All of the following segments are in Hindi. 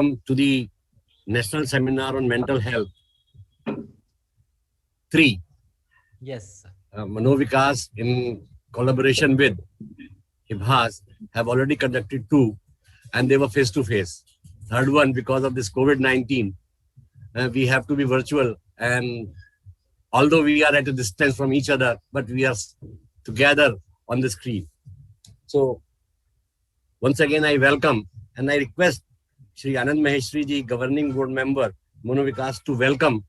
to the National Seminar on Mental Health 3. Yes. Manovikas, in collaboration with IBHAS, have already conducted 2, and they were face to face. Third one, because of this COVID-19, we have to be virtual. And although we are at a distance from each other, but we are together on the screen. So once again, I welcome and I request Shri Anand Maheshwari ji, Governing Board Member, Manovikas, to welcome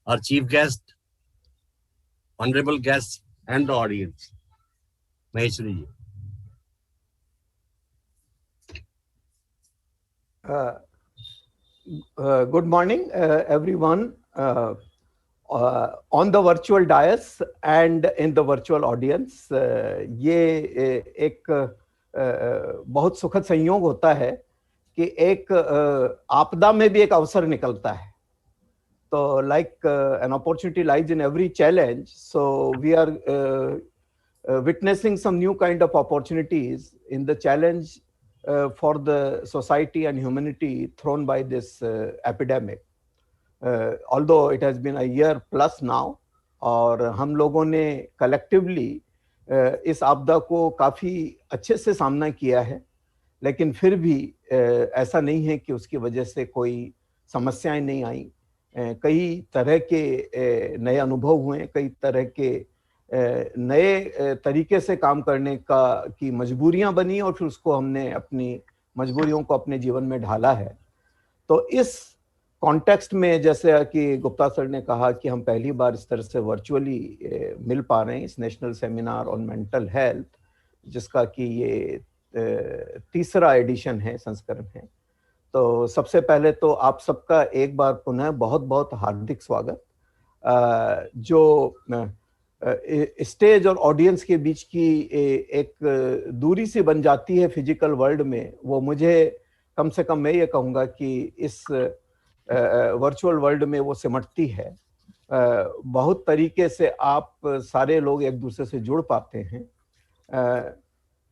our chief guest, honorable guests, and the audience. Maheshwari ji. Good morning, everyone, on the virtual dais and in the virtual audience. ये एक बहुत सुखद संयोग होता है कि एक आपदा में भी एक अवसर निकलता है. तो like an opportunity lies in every challenge, so we are witnessing some new kind of opportunities in the challenge for the society and humanity thrown by this epidemic. Although it has been a year plus now, और हम लोगों ने collectively इस आपदा को काफ़ी अच्छे से सामना किया है, लेकिन फिर भी ऐसा नहीं है कि उसकी वजह से कोई समस्याएं नहीं आई. कई तरह के नए अनुभव हुए, कई तरह के नए तरीके से काम करने की मजबूरियां बनी, और फिर उसको हमने अपनी मजबूरियों को अपने जीवन में ढाला है. तो इस कॉन्टेक्स्ट में, जैसे कि गुप्ता सर ने कहा कि हम पहली बार इस तरह से वर्चुअली मिल पा रहे हैं इस national seminar on mental health, जिसका कि ये तीसरा एडिशन है, संस्करण है. तो सबसे पहले तो आप सबका एक बार पुनः बहुत बहुत हार्दिक स्वागत. जो स्टेज और ऑडियंस के बीच की एक दूरी सी बन जाती है फिजिकल वर्ल्ड में, वो मुझे कम से कम मैं ये कहूँगा कि इस वर्चुअल वर्ल्ड में वो सिमटती है. बहुत तरीके से आप सारे लोग एक दूसरे से जुड़ पाते हैं.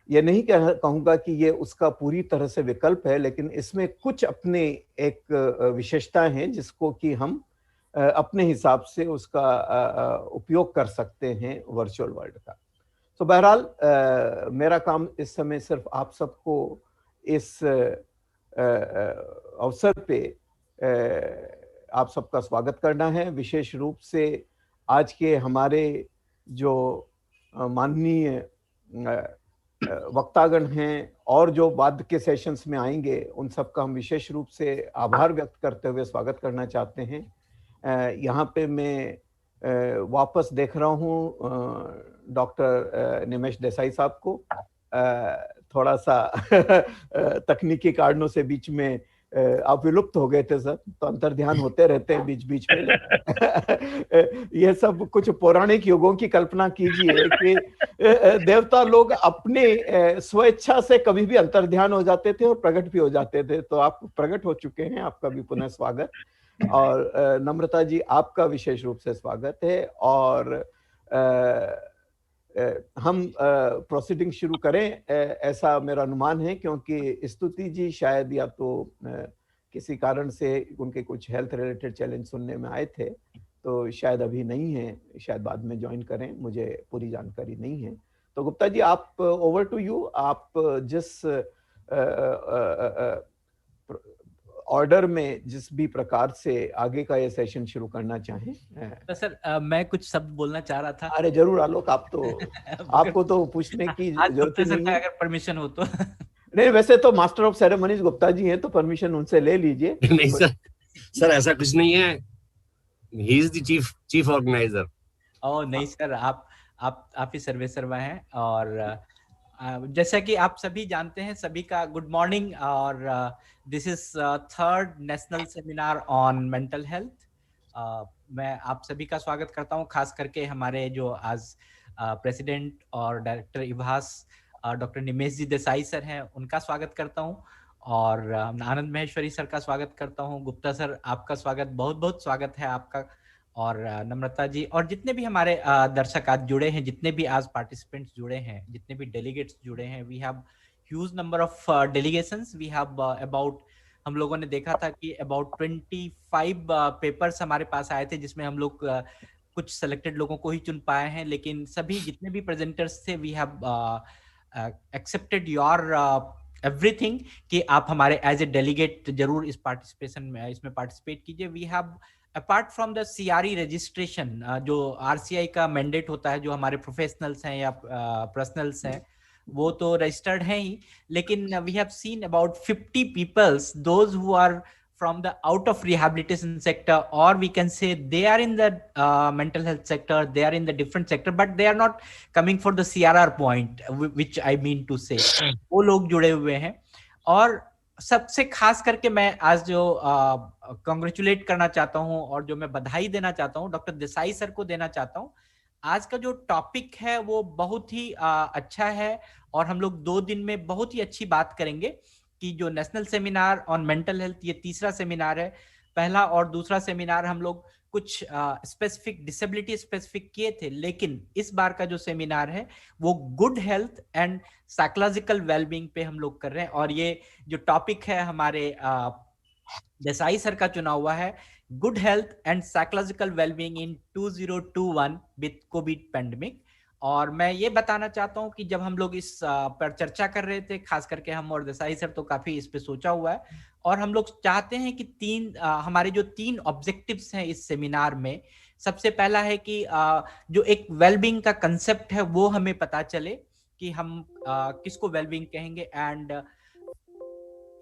ये नहीं कहूँगा कि ये उसका पूरी तरह से विकल्प है, लेकिन इसमें कुछ अपने एक विशेषताएं हैं जिसको कि हम अपने हिसाब से उसका उपयोग कर सकते हैं वर्चुअल वर्ल्ड का. तो बहरहाल मेरा काम इस समय सिर्फ आप सबको इस अवसर पे आप सबका स्वागत करना है. विशेष रूप से आज के हमारे जो माननीय वक्तागण हैं और जो बाद के सेशंस में आएंगे, उन सब का हम विशेष रूप से आभार व्यक्त करते हुए स्वागत करना चाहते हैं. यहाँ पे मैं वापस देख रहा हूँ डॉक्टर निमेश देसाई साहब को. थोड़ा सा तकनीकी कारणों से बीच में आप विलुप्त हो गए थे सर, तो अंतर्ध्यान होते रहते हैं बीच बीच में. ये सब कुछ पौराणिक युगों की कल्पना कीजिए कि देवता लोग अपने स्वेच्छा से कभी भी अंतर्ध्यान हो जाते थे और प्रकट भी हो जाते थे. तो आप प्रकट हो चुके हैं, आपका भी पुनः स्वागत. और नम्रता जी, आपका विशेष रूप से स्वागत है. और हम प्रोसीडिंग शुरू करें ऐसा मेरा अनुमान है, क्योंकि स्तुति जी शायद या तो किसी कारण से उनके कुछ हेल्थ रिलेटेड चैलेंज सुनने में आए थे, तो शायद अभी नहीं है, शायद बाद में ज्वाइन करें, मुझे पूरी जानकारी नहीं है. तो गुप्ता जी, आप ओवर टू यू. आप जिस ऑर्डर में जिस भी प्रकार से आगे का ये सेशन शुरू करना चाहें. तो सर मैं कुछ शब्द बोलना चाह रहा था. अरे जरूर आलोक, आप तो आपको तो पूछने की जरूरत नहीं है, अगर परमिशन हो तो. नहीं, वैसे तो master of ceremonies Gupta ji हैं, तो परमिशन उनसे ले लीजिए. नहीं सर ऐसा कुछ नहीं है. He is the chief organiser. Oh नहीं सर, आप ही सर्वेसर्वा हैं. और जैसा कि आप सभी जानते हैं, सभी का गुड मॉर्निंग. और this is third national seminar on mental health. मैं आप सभी का स्वागत करता हूं, खास करके हमारे जो आज प्रेसिडेंट और डायरेक्टर इभास डॉक्टर निमेश जी देसाई सर हैं, उनका स्वागत करता हूं. और आनंद महेश्वरी सर का स्वागत करता हूं. गुप्ता सर, आपका स्वागत, बहुत बहुत स्वागत है आपका. और नम्रता जी और जितने भी हमारे दर्शक आज जुड़े हैं, जितने भी आज पार्टिसिपेंट्स जुड़े हैं, जितने भी डेलीगेट्स जुड़े हैं, we have huge number of delegations. We have about हम लोगों ने देखा था कि अबाउट 25 पेपर्स हमारे पास आए थे, जिसमें हम लोग कुछ सेलेक्टेड लोगों को ही चुन पाए हैं, लेकिन सभी जितने भी प्रेजेंटर्स थे, we have accepted your everything कि आप हमारे एज ए डेलीगेट जरूर इस पार्टिसिपेशन में इसमें पार्टिसिपेट कीजिए। We have apart from the CRE registration, जो RCI का मैंडेट होता है, जो हमारे प्रोफेशनल्स हैं या पर्सनल्स हैं वो तो रजिस्टर्ड हैं ही, लेकिन we have seen about 50 peoples those who are from the out of rehabilitation sector, or we can say they are in the mental health sector, they are in the different sector, but they are not coming for the CRR point, which I mean to say वो लोग जुड़े हुए हैं। और सबसे खास करके मैं आज जो कॉन्ग्रेचुलेट करना चाहता हूँ और जो मैं बधाई देना चाहता हूँ डॉक्टर देसाई सर को देना चाहता हूँ। आज का जो टॉपिक है वो बहुत ही अच्छा है और हम लोग 2 दिन में बहुत ही अच्छी बात करेंगे कि जो national seminar on mental health, ये तीसरा सेमिनार है। पहला और दूसरा सेमिनार हम लोग कुछ स्पेसिफिक डिसेबिलिटी स्पेसिफिक किए थे, लेकिन इस बार का जो सेमिनार है वो good health and psychological wellbeing पे हम लोग कर रहे हैं। और ये जो टॉपिक है हमारे देसाई सर का चुना हुआ है, good health and psychological wellbeing in 2021 with Covid pandemic. और मैं ये बताना चाहता हूं कि जब हम लोग इस पर चर्चा कर रहे थे, खास करके हम और देसाई सर तो काफी इस पे सोचा हुआ है, और हम लोग चाहते हैं कि हमारे जो 3 ऑब्जेक्टिव्स हैं इस सेमिनार में, सबसे पहला है कि जो एक वेलबींग का कंसेप्ट है वो हमें पता चले कि हम किसको वेलबींग कहेंगे, and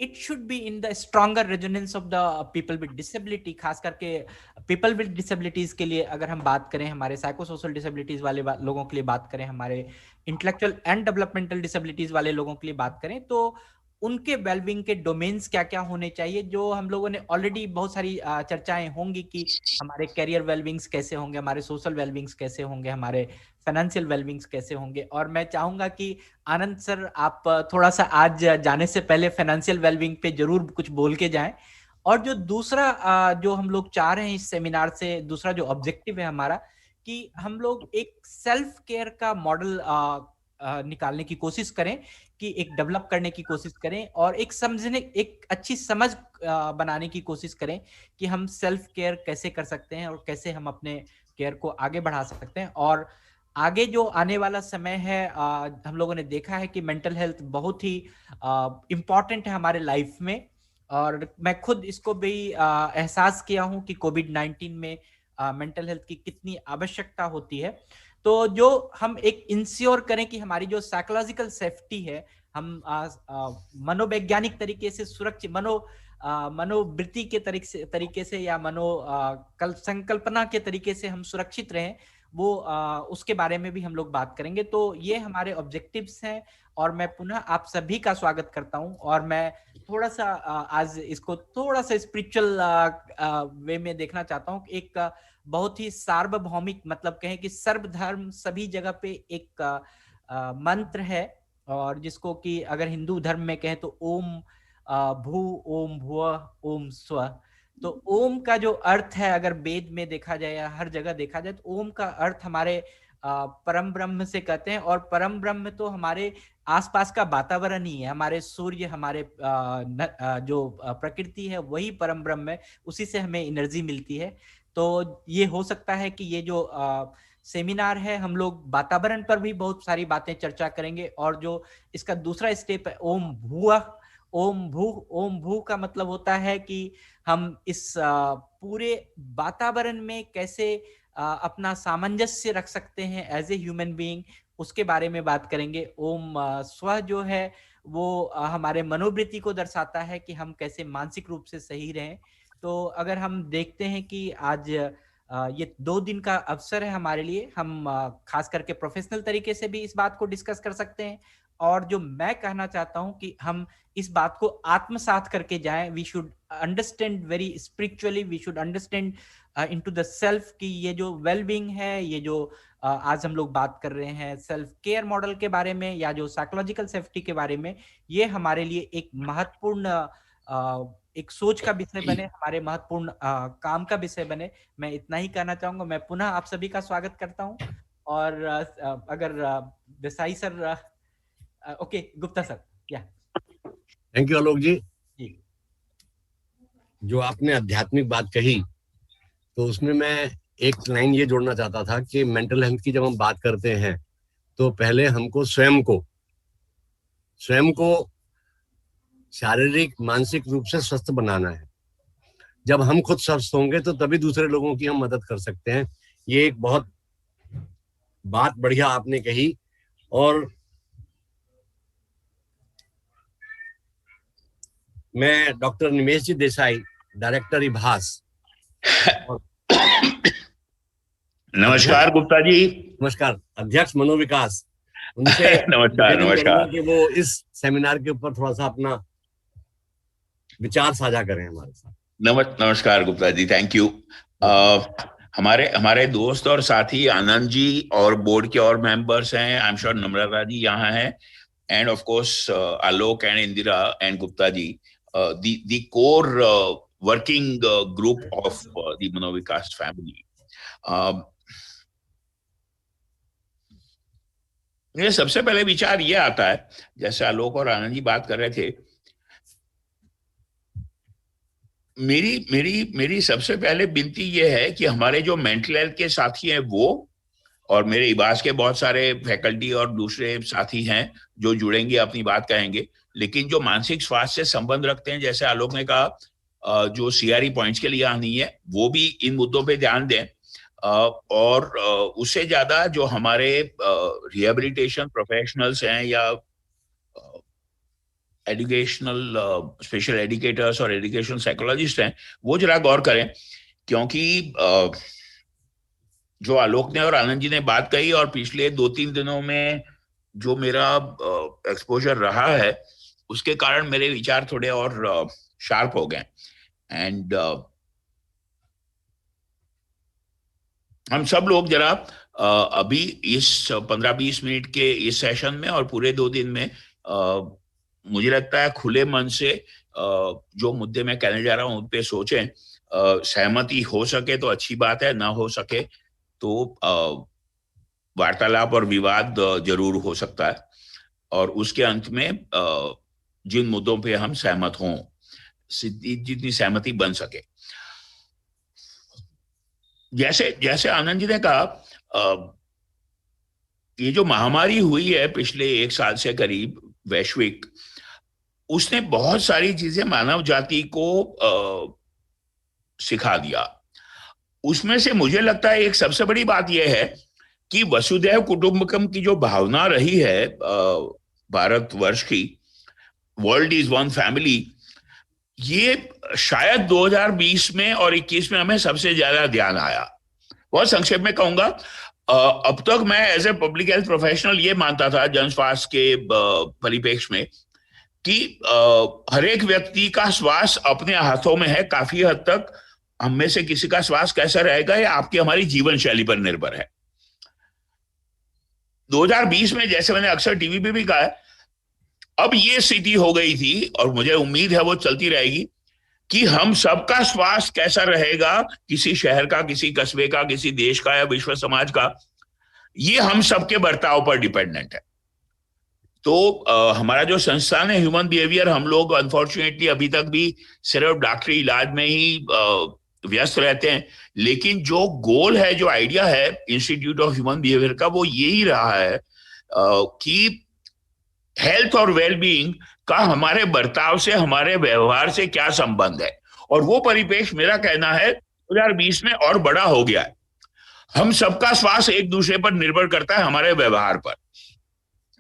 it should be in the stronger resonance of the people with disability। खास करके people with disabilities के लिए अगर हम बात करें, हमारे साइकोसोशल डिसेबिलिटीज वाले लोगों के लिए बात करें, हमारे इंटेलेक्चुअल एंड डेवलपमेंटल डिसेबिलिटीज वाले लोगों के लिए बात करें, तो उनके वेलबींग के डोमेन्स क्या क्या होने चाहिए। जो हम लोगों ने ऑलरेडी बहुत सारी चर्चाएं होंगी कि हमारे कैरियर वेलबींग्स कैसे होंगे, हमारे सोशल वेलबींग्स कैसे होंगे, हमारे फाइनेंशियल वेलबींग्स कैसे होंगे। और मैं चाहूंगा कि आनंद सर आप थोड़ा सा आज जाने से पहले फाइनेंशियल वेलबींग पे जरूर कुछ बोल के जाएं। और जो दूसरा जो हम लोग चाह रहे हैं इस सेमिनार से, दूसरा जो ऑब्जेक्टिव है हमारा, कि हम लोग एक सेल्फ केयर का मॉडल निकालने की कोशिश करें, कि एक डेवलप करने की कोशिश करें और एक समझने, एक अच्छी समझ बनाने की कोशिश करें कि हम सेल्फ केयर कैसे कर सकते हैं और कैसे हम अपने केयर को आगे बढ़ा सकते हैं। और आगे जो आने वाला समय है, हम लोगों ने देखा है कि मेंटल हेल्थ बहुत ही इम्पॉर्टेंट है हमारे लाइफ में, और मैं खुद इसको भी एहसास किया हूं कि कोविड-19 में मेंटल हेल्थ की कितनी आवश्यकता होती है। तो जो हम एक इंश्योर करें कि हमारी जो साइकोलॉजिकल सेफ्टी है, हम मनोवैज्ञानिक तरीके से सुरक्षित, मनोवृत्ति के तरीके से या संकल्पना के तरीके से हम सुरक्षित रहें, वो उसके बारे में भी हम लोग बात करेंगे। तो ये हमारे ऑब्जेक्टिव्स हैं और मैं पुनः आप सभी का स्वागत करता हूं। और मैं थोड़ा सा आज इसको थोड़ा सा स्पिरिचुअल वे में देखना चाहता हूं। एक बहुत ही सार्वभौमिक, मतलब कहें कि सर्वधर्म सभी जगह पे एक मंत्र है, और जिसको कि अगर हिंदू धर्म में कहें तो ओम भू ओम भुवः ओम स्व। तो ओम का जो अर्थ है, अगर वेद में देखा जाए या हर जगह देखा जाए, तो ओम का अर्थ हमारे परम ब्रह्म से कहते हैं। और परम ब्रह्म तो हमारे आसपास का वातावरण ही है, हमारे सूर्य, हमारे जो प्रकृति है वही परम ब्रह्म है, उसी से हमें एनर्जी मिलती है। तो ये हो सकता है कि ये जो सेमिनार है, हम लोग वातावरण पर भी बहुत सारी बातें चर्चा करेंगे। और जो इसका दूसरा स्टेप है ओम भूः, ओम भू का मतलब होता है कि हम इस पूरे वातावरण में कैसे अपना सामंजस्य रख सकते हैं एज ए ह्यूमन बीइंग, उसके बारे में बात करेंगे। ओम स्व जो है वो हमारे मनोवृत्ति को दर्शाता है कि हम कैसे मानसिक रूप से सही रहें। तो अगर हम देखते हैं कि आज ये 2 दिन का अवसर है हमारे लिए, हम खास करके प्रोफेशनल तरीके से भी इस बात को डिस्कस कर सकते हैं। और जो मैं कहना चाहता हूं कि हम इस बात को आत्मसात करके जाएं। We should understand very spiritually, we should understand into the self, कि ये जो वेलबींग है, ये जो आज हम लोग बात कर रहे हैं सेल्फ केयर मॉडल के बारे में या जो साइकोलॉजिकल सेफ्टी के बारे में, ये हमारे लिए एक महत्वपूर्ण एक सोच का विषय बने, हमारे महत्वपूर्ण काम का विषय बने। मैं इतना ही कहना चाहूंगा। मैं पुनः आप सभी का स्वागत करता हूं। और अगर Desai sir, okay Gupta sir, या थैंक यू आलोक जी। जो आपने आध्यात्मिक बात कही, तो उसमें मैं एक लाइन ये जोड़ना चाहता था कि मेंटल हेल्थ की जब हम बात करते हैं तो पहले हमको स्वयं को शारीरिक मानसिक रूप से स्वस्थ बनाना है। जब हम खुद स्वस्थ होंगे तो तभी दूसरे लोगों की हम मदद कर सकते हैं। ये एक बहुत बात बढ़िया आपने कही। और मैं डॉक्टर निमेश जी देसाई, डायरेक्टर इभास, नमस्कार गुप्ता जी। नमस्कार, अध्यक्ष मनोविकास, उनसे नमस्कार निवेदन नमस्कार। करूंगा कि वो इस सेमिनार के ऊपर थोड़ा सा अपना विचार साझा करें हमारे साथ। नमस्कार गुप्ता जी, थैंक यू। हमारे दोस्त और साथी आनंद जी और बोर्ड के और मेंबर्स हैं, आई एम श्योर नम्रता जी यहाँ हैं, and of course Alok and Indira and Gupta ji, the core working group of the Manovikas family. ये सबसे पहले विचार ये आता है, जैसे आलोक और आनंद जी बात कर रहे थे, मेरी सबसे पहले विनती ये है कि हमारे जो मेंटल हेल्थ के साथी हैं वो, और मेरे इबास के बहुत सारे फैकल्टी और दूसरे साथी हैं जो जुड़ेंगे, अपनी बात कहेंगे, लेकिन जो मानसिक स्वास्थ्य से संबंध रखते हैं, जैसे आलोक ने कहा, जो सीआरई पॉइंट्स के लिए आनी है, वो भी इन मुद्दों पे ध्यान दें। और उससे ज्यादा जो हमारे रिहेबिलिटेशन प्रोफेशनल्स हैं या एजुकेशनल स्पेशल एजुकेटर्स और एजुकेशन साइकोलॉजिस्ट हैं, वो जरा गौर करें, क्योंकि जो आलोक ने और आनंद जी ने बात कही और पिछले 2-3 दिनों में जो मेरा एक्सपोजर रहा है, उसके कारण मेरे विचार थोड़े और शार्प हो गए। एंड हम सब लोग जरा अभी इस 15-20 मिनट के इस सेशन में और पूरे 2 दिन में मुझे लगता है खुले मन से जो मुद्दे मैं कहने जा रहा हूं उन पे सोचें। सहमति हो सके तो अच्छी बात है, ना हो सके तो वार्तालाप और विवाद जरूर हो सकता है, और उसके अंत में जिन मुद्दों पे हम सहमत हों, जितनी सहमति बन सके। जैसे आनंद जी ने कहा, ये जो महामारी हुई है पिछले 1 साल से करीब वैश्विक, उसने बहुत सारी चीजें मानव जाति को सिखा दिया। उसमें से मुझे लगता है एक सबसे बड़ी बात यह है कि वसुधैव कुटुंबकम की जो भावना रही है भारतवर्ष की, वर्ल्ड इज वन फैमिली, ये शायद 2020 में और 21 में हमें सबसे ज्यादा ध्यान आया। बहुत संक्षेप में कहूंगा, अब तक मैं as a public health professional ये मानता था जन स्वास्थ्य के परिप्रेक्ष्य में कि हर एक व्यक्ति का स्वास्थ्य अपने हाथों में है। काफी हद तक हम में से किसी का स्वास्थ्य कैसा रहेगा ये आपकी हमारी जीवन शैली पर निर्भर है। 2020 में, जैसे मैंने अक्सर टीवी पे भी कहा है, अब ये स्थिति हो गई थी और मुझे उम्मीद है वो चलती रहेगी कि हम सबका स्वास्थ्य कैसा रहेगा, किसी शहर का, किसी कस्बे का, किसी देश का या विश्व समाज का, ये हम सबके बर्ताव पर डिपेंडेंट है। तो हमारा जो संस्थान है ह्यूमन बिहेवियर, हम लोग अनफॉर्चुनेटली अभी तक भी सिर्फ डॉक्टरी इलाज में ही व्यस्त रहते हैं, लेकिन जो गोल है, जो आइडिया है इंस्टीट्यूट ऑफ ह्यूमन बिहेवियर का, वो यही रहा है कि हेल्थ और वेलबीइंग का हमारे बर्ताव से, हमारे व्यवहार से क्या संबंध है। और वो परिप्रेक्ष्य मेरा कहना है 2020 में और बड़ा हो गया है। हम सबका स्वास्थ्य एक दूसरे पर निर्भर करता है, हमारे व्यवहार पर।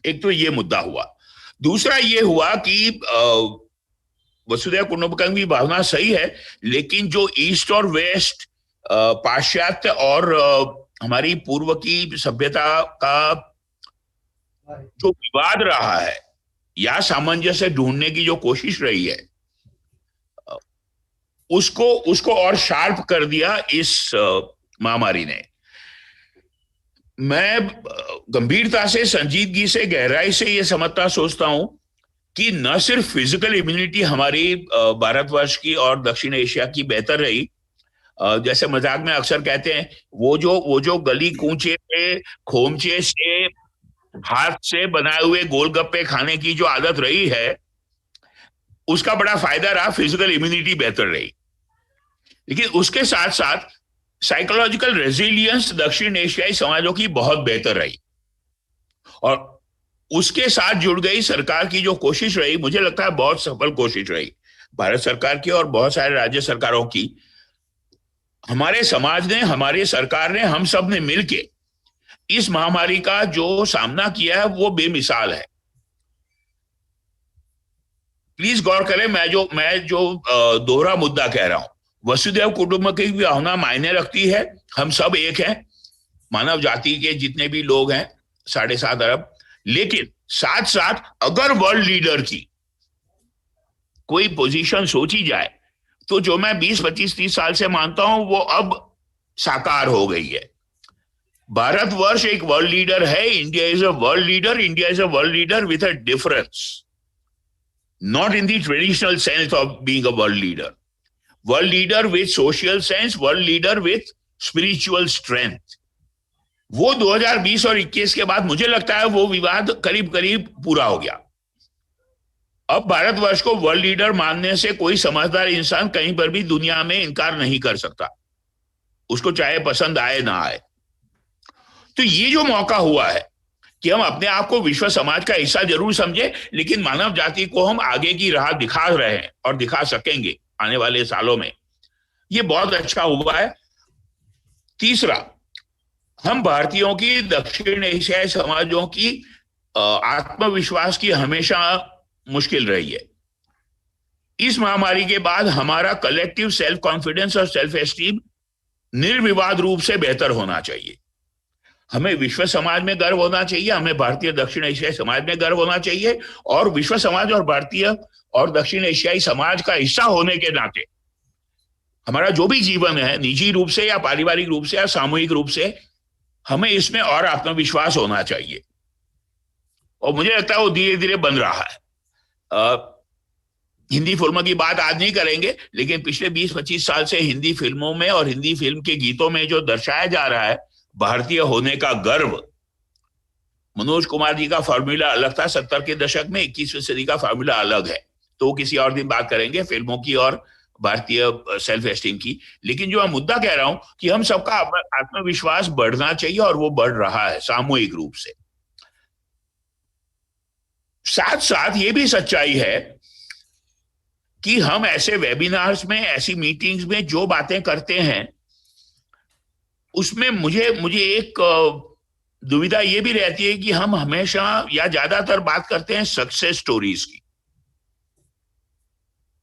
एक तो ये मुद्दा हुआ। दूसरा ये हुआ कि वसुधैव कुटुंबकम की भावना सही है, लेकिन जो ईस्ट और वेस्ट, पाश्चात्य और हमारी पूर्व की सभ्यता का जो विवाद रहा है या सामंजस्य ढूंढने की जो कोशिश रही है, उसको और शार्प कर दिया इस महामारी ने। मैं गंभीरता से, संजीदगी से, गहराई से ये समझता सोचता हूं कि न सिर्फ फिजिकल इम्यूनिटी हमारी भारतवर्ष की और दक्षिण एशिया की बेहतर रही, जैसे मजाक में अक्सर कहते हैं, वो जो गली कूचे पे खोमचे से हाथ से बनाए हुए गोलगप्पे खाने की जो आदत रही है, उसका बड़ा फायदा रहा, फिजिकल इम्यूनिटी बेहतर रही। लेकिन उसके साथ साथ साइकोलॉजिकल रेजिलियंस दक्षिण एशियाई समाजों की बहुत बेहतर रही, और उसके साथ जुड़ गई सरकार की जो कोशिश रही, मुझे लगता है बहुत सफल कोशिश रही भारत सरकार की और बहुत सारे राज्य सरकारों की। हमारे समाज ने, हमारी सरकार ने, हम सब ने मिलके इस महामारी का जो सामना किया है वो बेमिसाल है। प्लीज गौर करें, मैं जो दोहरा मुद्दा कह रहा हूं, वसुधैव कुटुंबकम की भावना मायने रखती है। हम सब एक हैं, मानव जाति के जितने भी लोग हैं 7.5 अरब। लेकिन साथ साथ अगर वर्ल्ड लीडर की कोई पोजीशन सोची जाए तो जो मैं 20, 25, 30 साल से मानता हूं वो अब साकार हो गई है। भारतवर्ष एक वर्ल्ड लीडर है, India is a world leader, India is a world leader with a difference, not in the traditional sense of being a world leader. World leader with social sense, world leader with spiritual strength. वो 2020 और 21 के बाद मुझे लगता है वो विवाद करीब करीब पूरा हो गया। अब भारतवर्ष को वर्ल्ड लीडर मानने से कोई समझदार इंसान कहीं पर भी दुनिया में इनकार नहीं कर सकता, उसको चाहे पसंद आए ना आए। तो ये जो मौका हुआ है कि हम अपने आप को विश्व समाज का हिस्सा जरूर समझे, लेकिन मानव जाति को हम आगे की राह दिखा रहे हैं और दिखा सकेंगे आने वाले सालों में, ये बहुत अच्छा हुआ है। तीसरा, हम भारतीयों की दक्षिण एशियाई समाजों की आत्मविश्वास की हमेशा मुश्किल रही है। इस महामारी के बाद हमारा कलेक्टिव सेल्फ कॉन्फिडेंस और सेल्फ एस्टीम निर्विवाद रूप से बेहतर होना चाहिए। हमें विश्व समाज में गर्व होना चाहिए, हमें भारतीय दक्षिण एशियाई समाज में गर्व होना चाहिए, और विश्व समाज और भारतीय और दक्षिण एशियाई समाज का हिस्सा होने के नाते हमारा जो भी जीवन है, निजी रूप से या पारिवारिक रूप से या सामूहिक रूप से, हमें इसमें और आत्मविश्वास होना चाहिए। और मुझे लगता है वो धीरे धीरे बन रहा है। हिंदी फिल्मों की बात आज नहीं करेंगे, लेकिन पिछले 20-25 साल से हिंदी फिल्मों में और हिंदी फिल्म के गीतों में जो दर्शाया जा रहा है भारतीय होने का गर्व, मनोज कुमार जी का फॉर्मूला अलग था 70 के दशक में, 21वीं सदी का फॉर्मूला अलग है। तो किसी और दिन बात करेंगे फिल्मों की और भारतीय सेल्फ एस्टीम की। लेकिन जो मैं मुद्दा कह रहा हूं कि हम सबका आत्मविश्वास बढ़ना चाहिए, और वो बढ़ रहा है सामूहिक रूप से। साथ साथ ये भी सच्चाई है कि हम ऐसे वेबिनार्स में, ऐसी मीटिंग्स में जो बातें करते हैं उसमें मुझे एक दुविधा ये भी रहती है कि हम हमेशा या ज्यादातर बात करते हैं सक्सेस स्टोरीज की,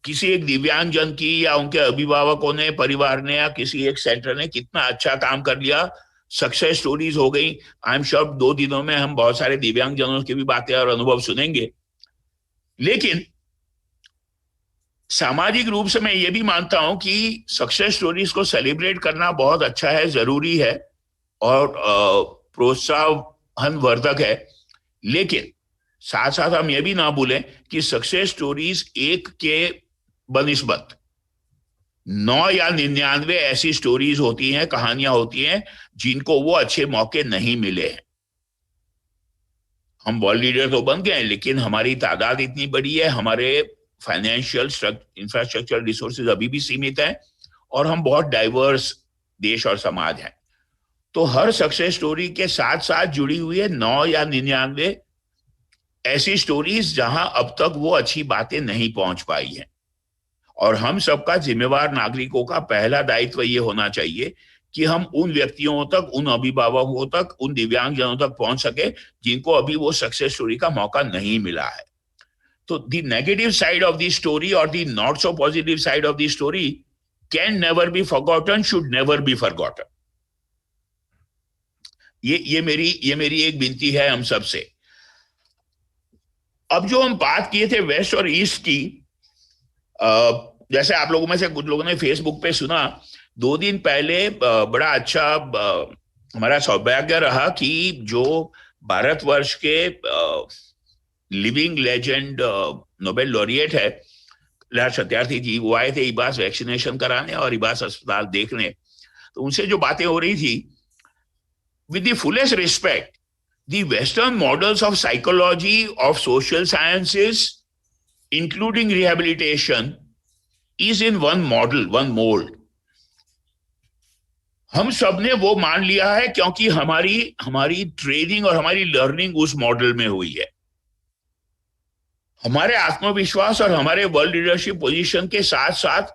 किसी एक दिव्यांग जन की या उनके अभिभावकों ने, परिवार ने या किसी एक सेंटर ने कितना अच्छा काम कर लिया, सक्सेस स्टोरीज हो गई। आई एम श्योर 2 दिनों में हम बहुत सारे दिव्यांग जनों की भी बातें और अनुभव सुनेंगे। लेकिन सामाजिक रूप से मैं ये भी मानता हूं कि सक्सेस स्टोरीज को सेलिब्रेट करना बहुत अच्छा है, जरूरी है और प्रोत्साहन वर्धक है। लेकिन साथ साथ हम ये भी ना भूलें कि सक्सेस स्टोरीज एक के बनिस्बत 9 या 99 ऐसी स्टोरीज होती हैं, कहानियां होती हैं जिनको वो अच्छे मौके नहीं मिले हैं। हम वर्ल्ड लीडर तो बन गए, लेकिन हमारी तादाद इतनी बड़ी है, हमारे फाइनेंशियल इंफ्रास्ट्रक्चर रिसोर्सेज अभी भी सीमित हैं, और हम बहुत डाइवर्स देश और समाज हैं। तो हर सक्सेस स्टोरी के साथ साथ जुड़ी हुई है 9 या 99 ऐसी स्टोरीज जहां अब तक वो अच्छी बातें नहीं पहुंच पाई हैं। और हम सबका जिम्मेवार नागरिकों का पहला दायित्व ये होना चाहिए कि हम उन व्यक्तियों तक, उन अभिभावकों तक, उन दिव्यांग जनों तक पहुंच सके जिनको अभी वो सक्सेस स्टोरी का मौका नहीं मिला है। तो the negative side of the story और the not so positive side of the story can never be forgotten, should never be forgotten. ये मेरी एक विनती है हम सबसे। अब जो हम बात किए थे वेस्ट और ईस्ट की, जैसे आप लोगों में से कुछ लोगों ने फेसबुक पे सुना, 2 दिन पहले बड़ा अच्छा हमारा सौभाग्य रहा कि जो भारतवर्ष के लिविंग लेजेंड नोबेल लॉरिएट है कैलाश सत्यार्थी जी, वो आए थे इबास वैक्सीनेशन कराने और इबास अस्पताल देखने। तो उनसे जो बातें हो रही थी, with the fullest respect, the Western models of psychology, of social sciences, including rehabilitation, is in one model, one mold. हम सब ने वो मान लिया है क्योंकि हमारी ट्रेनिंग और हमारी लर्निंग उस मॉडल में हुई है। हमारे आत्मविश्वास और हमारे वर्ल्ड लीडरशिप पोजीशन के साथ साथ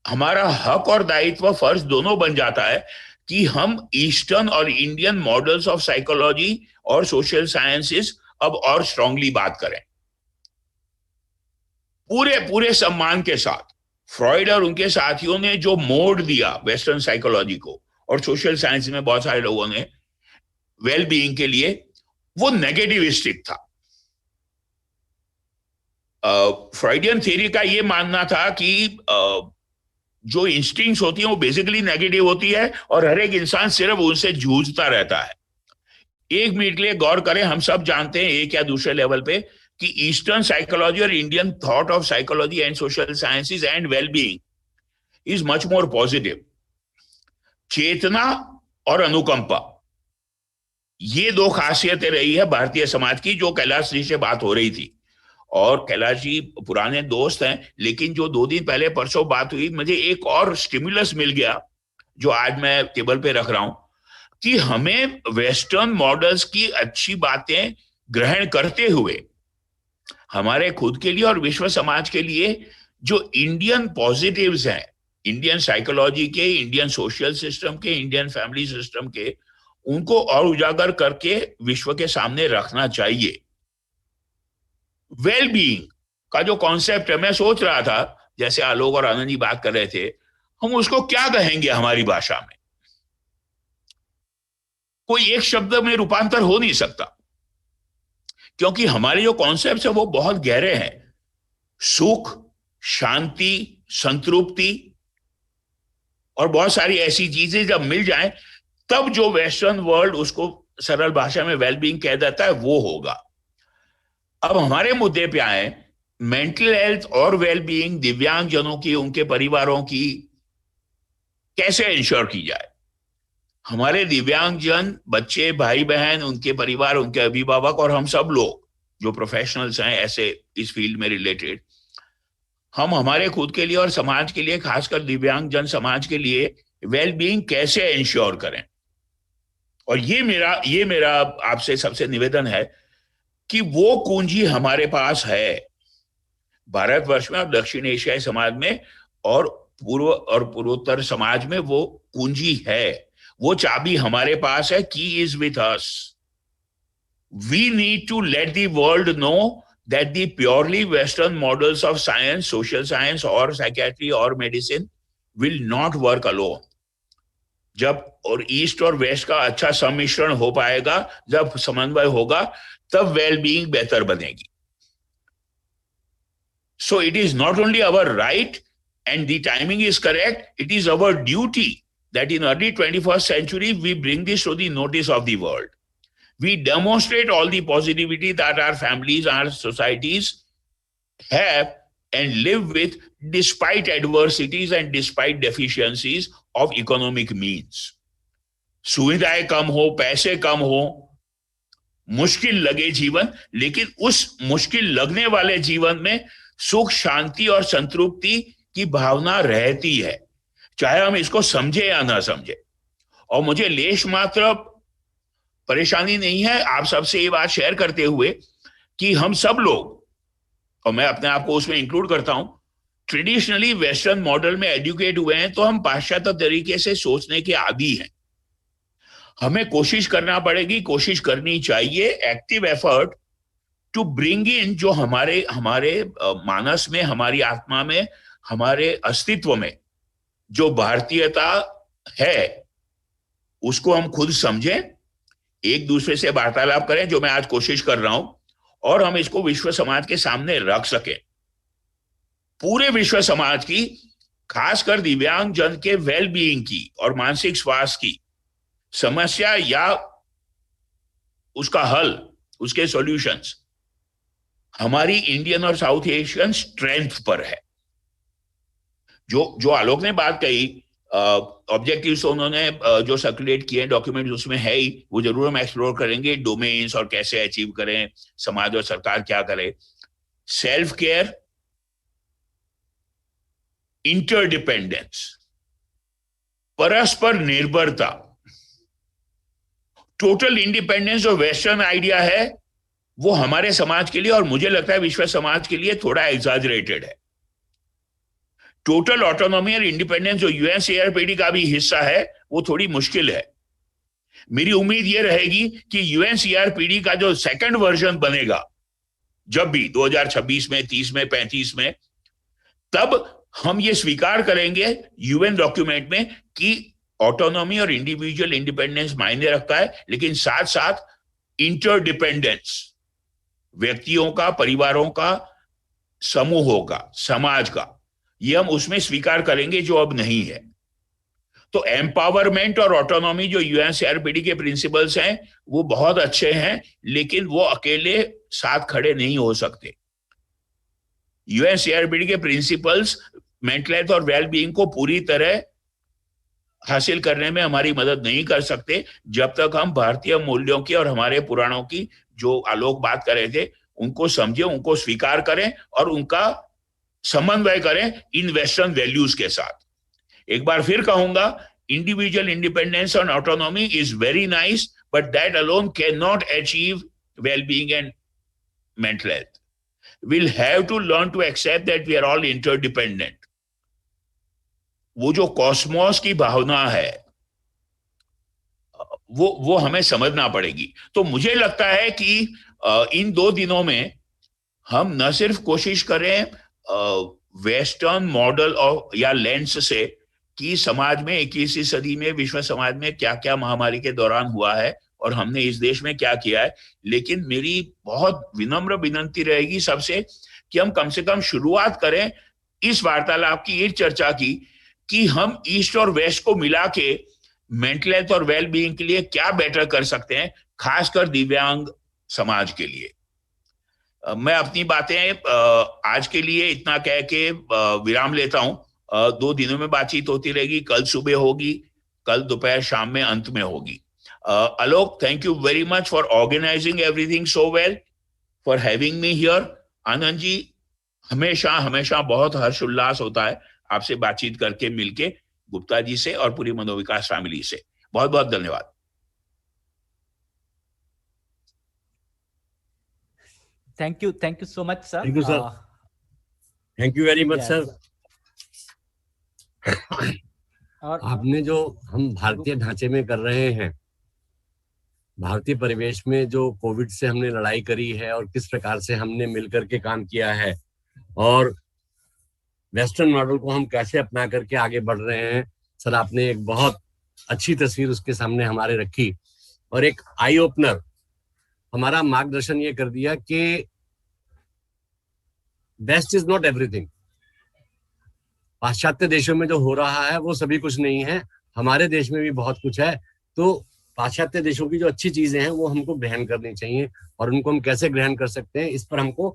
हमारा हक और दायित्व, फर्ज दोनों बन जाता है कि हम ईस्टर्न और इंडियन मॉडल्स ऑफ साइकोलॉजी और सोशल साइंसेस अब और स्ट्रांगली बात करें, पूरे पूरे सम्मान के साथ। फ्रॉइड और उनके साथियों ने जो मोड़ दिया वेस्टर्न साइकोलॉजी को और सोशल साइंस में बहुत सारे लोगों ने वेल बीइंग के लिए, वो नेगेटिविस्टिक था। फ्रॉइडियन थ्योरी का ये मानना था कि जो इंस्टिंक्ट्स होती हैं वो बेसिकली नेगेटिव होती है और हर एक इंसान सिर्फ उनसे जूझता रहता है। एक मिनट के लिए गौर करें, हम सब जानते हैं एक या दूसरे लेवल पे कि ईस्टर्न साइकोलॉजी और Indian thought of psychology and social sciences and well being is much more positive. चेतना और अनुकंपा, ये दो खासियतें रही है भारतीय समाज की, जो कैलाश जी से बात हो रही थी। और कैलाश जी पुराने दोस्त हैं, लेकिन जो 2 दिन पहले परसों बात हुई, मुझे एक और स्टिमुलस मिल गया जो आज मैं टेबल पे रख रहा हूं, कि हमें वेस्टर्न मॉडल्स की अच्छी बातें ग्रहण करते हुए हमारे खुद के लिए और विश्व समाज के लिए जो इंडियन पॉजिटिव्स हैं, इंडियन साइकोलॉजी के, इंडियन सोशल सिस्टम के, इंडियन फैमिली सिस्टम के, उनको और उजागर करके विश्व के सामने रखना चाहिए। वेल बीइंग का जो कॉन्सेप्ट है, मैं सोच रहा था, जैसे आलोक और आनंद जी बात कर रहे थे, हम उसको क्या कहेंगे हमारी भाषा में? कोई एक शब्द में रूपांतर हो नहीं सकता, क्योंकि हमारे जो कॉन्सेप्ट है वो बहुत गहरे हैं। सुख, शांति, संतृप्ति और बहुत सारी ऐसी चीजें जब मिल जाएं, तब जो वेस्टर्न वर्ल्ड उसको सरल भाषा में वेलबीइंग कह देता है, वो होगा। अब हमारे मुद्दे पे आए, मेंटल हेल्थ और वेलबीइंग दिव्यांग जनों की, उनके परिवारों की कैसे इंश्योर की जाए। हमारे दिव्यांग जन, बच्चे, भाई बहन, उनके परिवार, उनके अभिभावक और हम सब लोग जो प्रोफेशनल्स हैं ऐसे इस फील्ड में रिलेटेड, हम हमारे खुद के लिए और समाज के लिए, खासकर दिव्यांग जन समाज के लिए वेलबीइंग कैसे इंश्योर करें। और ये मेरा आपसे सबसे निवेदन है कि वो कुंजी हमारे पास है भारतवर्ष में और दक्षिण एशियाई समाज में और पूर्व और पूर्वोत्तर समाज में, वो कुंजी है, वो चाबी हमारे पास है। Key is with us. We need to let the world know that the purely Western models of science, social science or psychiatry or medicine will not work alone. जब और ईस्ट और वेस्ट का अच्छा सम्मिश्रण हो पाएगा, जब समन्वय होगा, तब वेलबीइंग बेहतर बनेगी। So it is not only our right, and the timing is correct, it is our duty that in early 21st century we bring this to the notice of the world. We demonstrate all the positivity that our families, our societies have and live with despite adversities and despite deficiencies of economic means. सुविधाएं कम हो, पैसे कम हो, मुश्किल लगे जीवन, लेकिन उस मुश्किल लगने वाले जीवन में सुख, शांति और संतृप्ति की भावना रहती है, चाहे हम इसको समझे या ना समझे। और मुझे लेश मात्र परेशानी नहीं है आप सबसे ये बात शेयर करते हुए कि हम सब लोग, और मैं अपने आप को उसमें इंक्लूड करता हूं, ट्रेडिशनली वेस्टर्न मॉडल में एजुकेट हुए हैं, तो हम पाश्चात्य तरीके से सोचने के आदी हैं। हमें कोशिश करना पड़ेगी, कोशिश करनी चाहिए, active effort to bring in जो हमारे मानस में, हमारी आत्मा में, हमारे अस्तित्व में जो भारतीयता है, उसको हम खुद समझें, एक दूसरे से वार्तालाप करें, जो मैं आज कोशिश कर रहा हूं, और हम इसको विश्व समाज के सामने रख सकें। पूरे विश्व समाज की, खासकर दिव्यांग जन के वेलबीइंग की और मानसिक स्वास्थ्य की समस्या या उसका हल, उसके सॉल्यूशंस हमारी इंडियन और साउथ एशियन स्ट्रेंथ पर है। जो आलोक ने बात कही, ऑब्जेक्टिव्स उन्होंने जो सर्कुलेट किए डॉक्यूमेंट, उसमें है ही, वो जरूर हम एक्सप्लोर करेंगे, डोमेन्स और कैसे अचीव करें, समाज और सरकार क्या करे। सेल्फ केयर, इंटरडिपेंडेंस, परस्पर निर्भरता, टोटल इंडिपेंडेंस जो वेस्टर्न आइडिया है वो हमारे समाज के लिए और मुझे लगता है विश्व समाज के लिए थोड़ा एग्जैजरेटेड है। टोटल ऑटोनॉमी और इंडिपेंडेंस जो यूएनसीआरपीडी का भी हिस्सा है वो थोड़ी मुश्किल है। मेरी उम्मीद ये रहेगी कि यूएनसीआरपीडी का जो सेकंड वर्जन बनेगा जब भी 2026 में, 30 में, 35 में, तब हम ये स्वीकार करेंगे यूएन डॉक्यूमेंट में कि ऑटोनॉमी और इंडिविजुअल इंडिपेंडेंस मायने रखता है, लेकिन साथ साथ इंटरडिपेंडेंस, व्यक्तियों का, परिवारों का, समूहों का, समाज का, ये हम उसमें स्वीकार करेंगे जो अब नहीं है। तो एम्पावरमेंट और ऑटोनॉमी जो यूएनसीआरपीडी के प्रिंसिपल्स हैं वो बहुत अच्छे हैं, लेकिन वो अकेले साथ खड़े नहीं हो सकते। यूएनसीआरपीडी के प्रिंसिपल्स मेंटल हेल्थ और वेल बीइंग को पूरी तरह हासिल करने में हमारी मदद नहीं कर सकते जब तक हम भारतीय मूल्यों की और हमारे पुराणों की जो आलोक बात कर रहे थे उनको समझे, उनको स्वीकार करें और उनका समन्वय करें इन वेस्टर्न वैल्यूज के साथ। एक बार फिर कहूंगा, individual independence and autonomy is very nice, but that alone can not achieve well being and mental health. We'll have to learn to accept that we are all interdependent. वो जो कॉस्मोस की भावना है वो हमें समझना पड़ेगी। तो मुझे लगता है कि इन 2 दिनों में हम न सिर्फ कोशिश करें वेस्टर्न मॉडल और या लेंस से कि समाज में 21वीं सदी में विश्व समाज में क्या क्या महामारी के दौरान हुआ है और हमने इस देश में क्या किया है, लेकिन मेरी बहुत विनम्र विनंती रहेगी सबसे कि हम कम से कम शुरुआत करें इस वार्तालाप की, इस चर्चा की कि हम ईस्ट और वेस्ट को मिला के मेंटल हेल्थ और वेल बीइंग के लिए क्या बेटर कर सकते हैं, खासकर दिव्यांग समाज के लिए। मैं अपनी बातें आज के लिए इतना कह के विराम लेता हूं। 2 दिनों में बातचीत होती रहेगी, कल सुबह होगी, कल दोपहर शाम में अंत में होगी। Alok, thank you very much for organizing everything so well, for having me here. Anand ji, हमेशा हमेशा बहुत हर्ष उल्लास होता है आपसे बातचीत करके, मिलके, गुप्ता जी से और पूरी मनोविकास फैमिली से। बहुत बहुत धन्यवाद। Thank you so much, sir. Thank you, sir. Thank you very much, sir. और आपने जो हम भारतीय ढांचे में कर रहे हैं, भारतीय परिवेश में जो कोविड से हमने लड़ाई करी है और किस प्रकार से हमने मिलकर के काम किया है और वेस्टर्न मॉडल को हम कैसे अपना करके आगे बढ़ रहे हैं, सर आपने एक बहुत अच्छी तस्वीर उसके सामने हमारे रखी और एक आई ओपनर हमारा मार्गदर्शन ये कर दिया कि वेस्ट इज नॉट एवरीथिंग। पाश्चात्य देशों में जो हो रहा है वो सभी कुछ नहीं है, हमारे देश में भी बहुत कुछ है। तो पाश्चात्य देशों की जो अच्छी चीजें हैं वो हमको ग्रहण करनी चाहिए और उनको हम कैसे ग्रहण कर सकते हैं इस पर हमको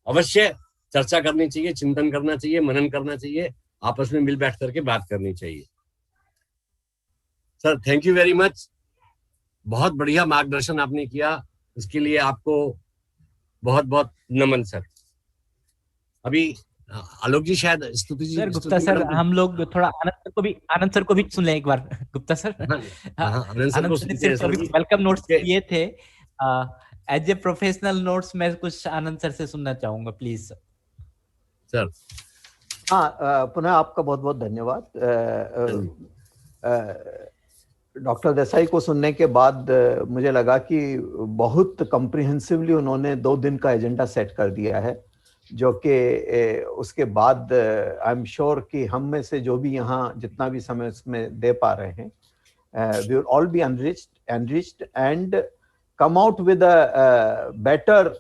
अवश्य चर्चा करनी चाहिए, चिंतन करना चाहिए, मनन करना चाहिए, आपस में मिल बैठ करके बात करनी चाहिए। Sir thank you very much, बहुत बढ़िया मार्गदर्शन आपने किया, इसके लिए आपको बहुत बहुत नमन सर। अभी आलोक जी शायद स्तुति जी, सर गुप्ता सर हम लोग थोड़ा आनंद सर को भी सुन लें एक बार। गुप्ता सर, आनंद सर को वेलकम नोट्स दिए थे, एज ए प्रोफेशनल नोट्स मैं कुछ आनंद सर से सुनना चाहूंगा प्लीज सर। हाँ, पुनः आपका बहुत बहुत धन्यवाद। डॉक्टर देसाई को सुनने के बाद मुझे लगा कि बहुत कॉम्प्रिहेंसिवली उन्होंने 2 दिन का एजेंडा सेट कर दिया है, जो कि उसके बाद आई एम श्योर कि हम में से जो भी यहाँ जितना भी समय उसमें दे पा रहे हैं, we will all be enriched and come out with a better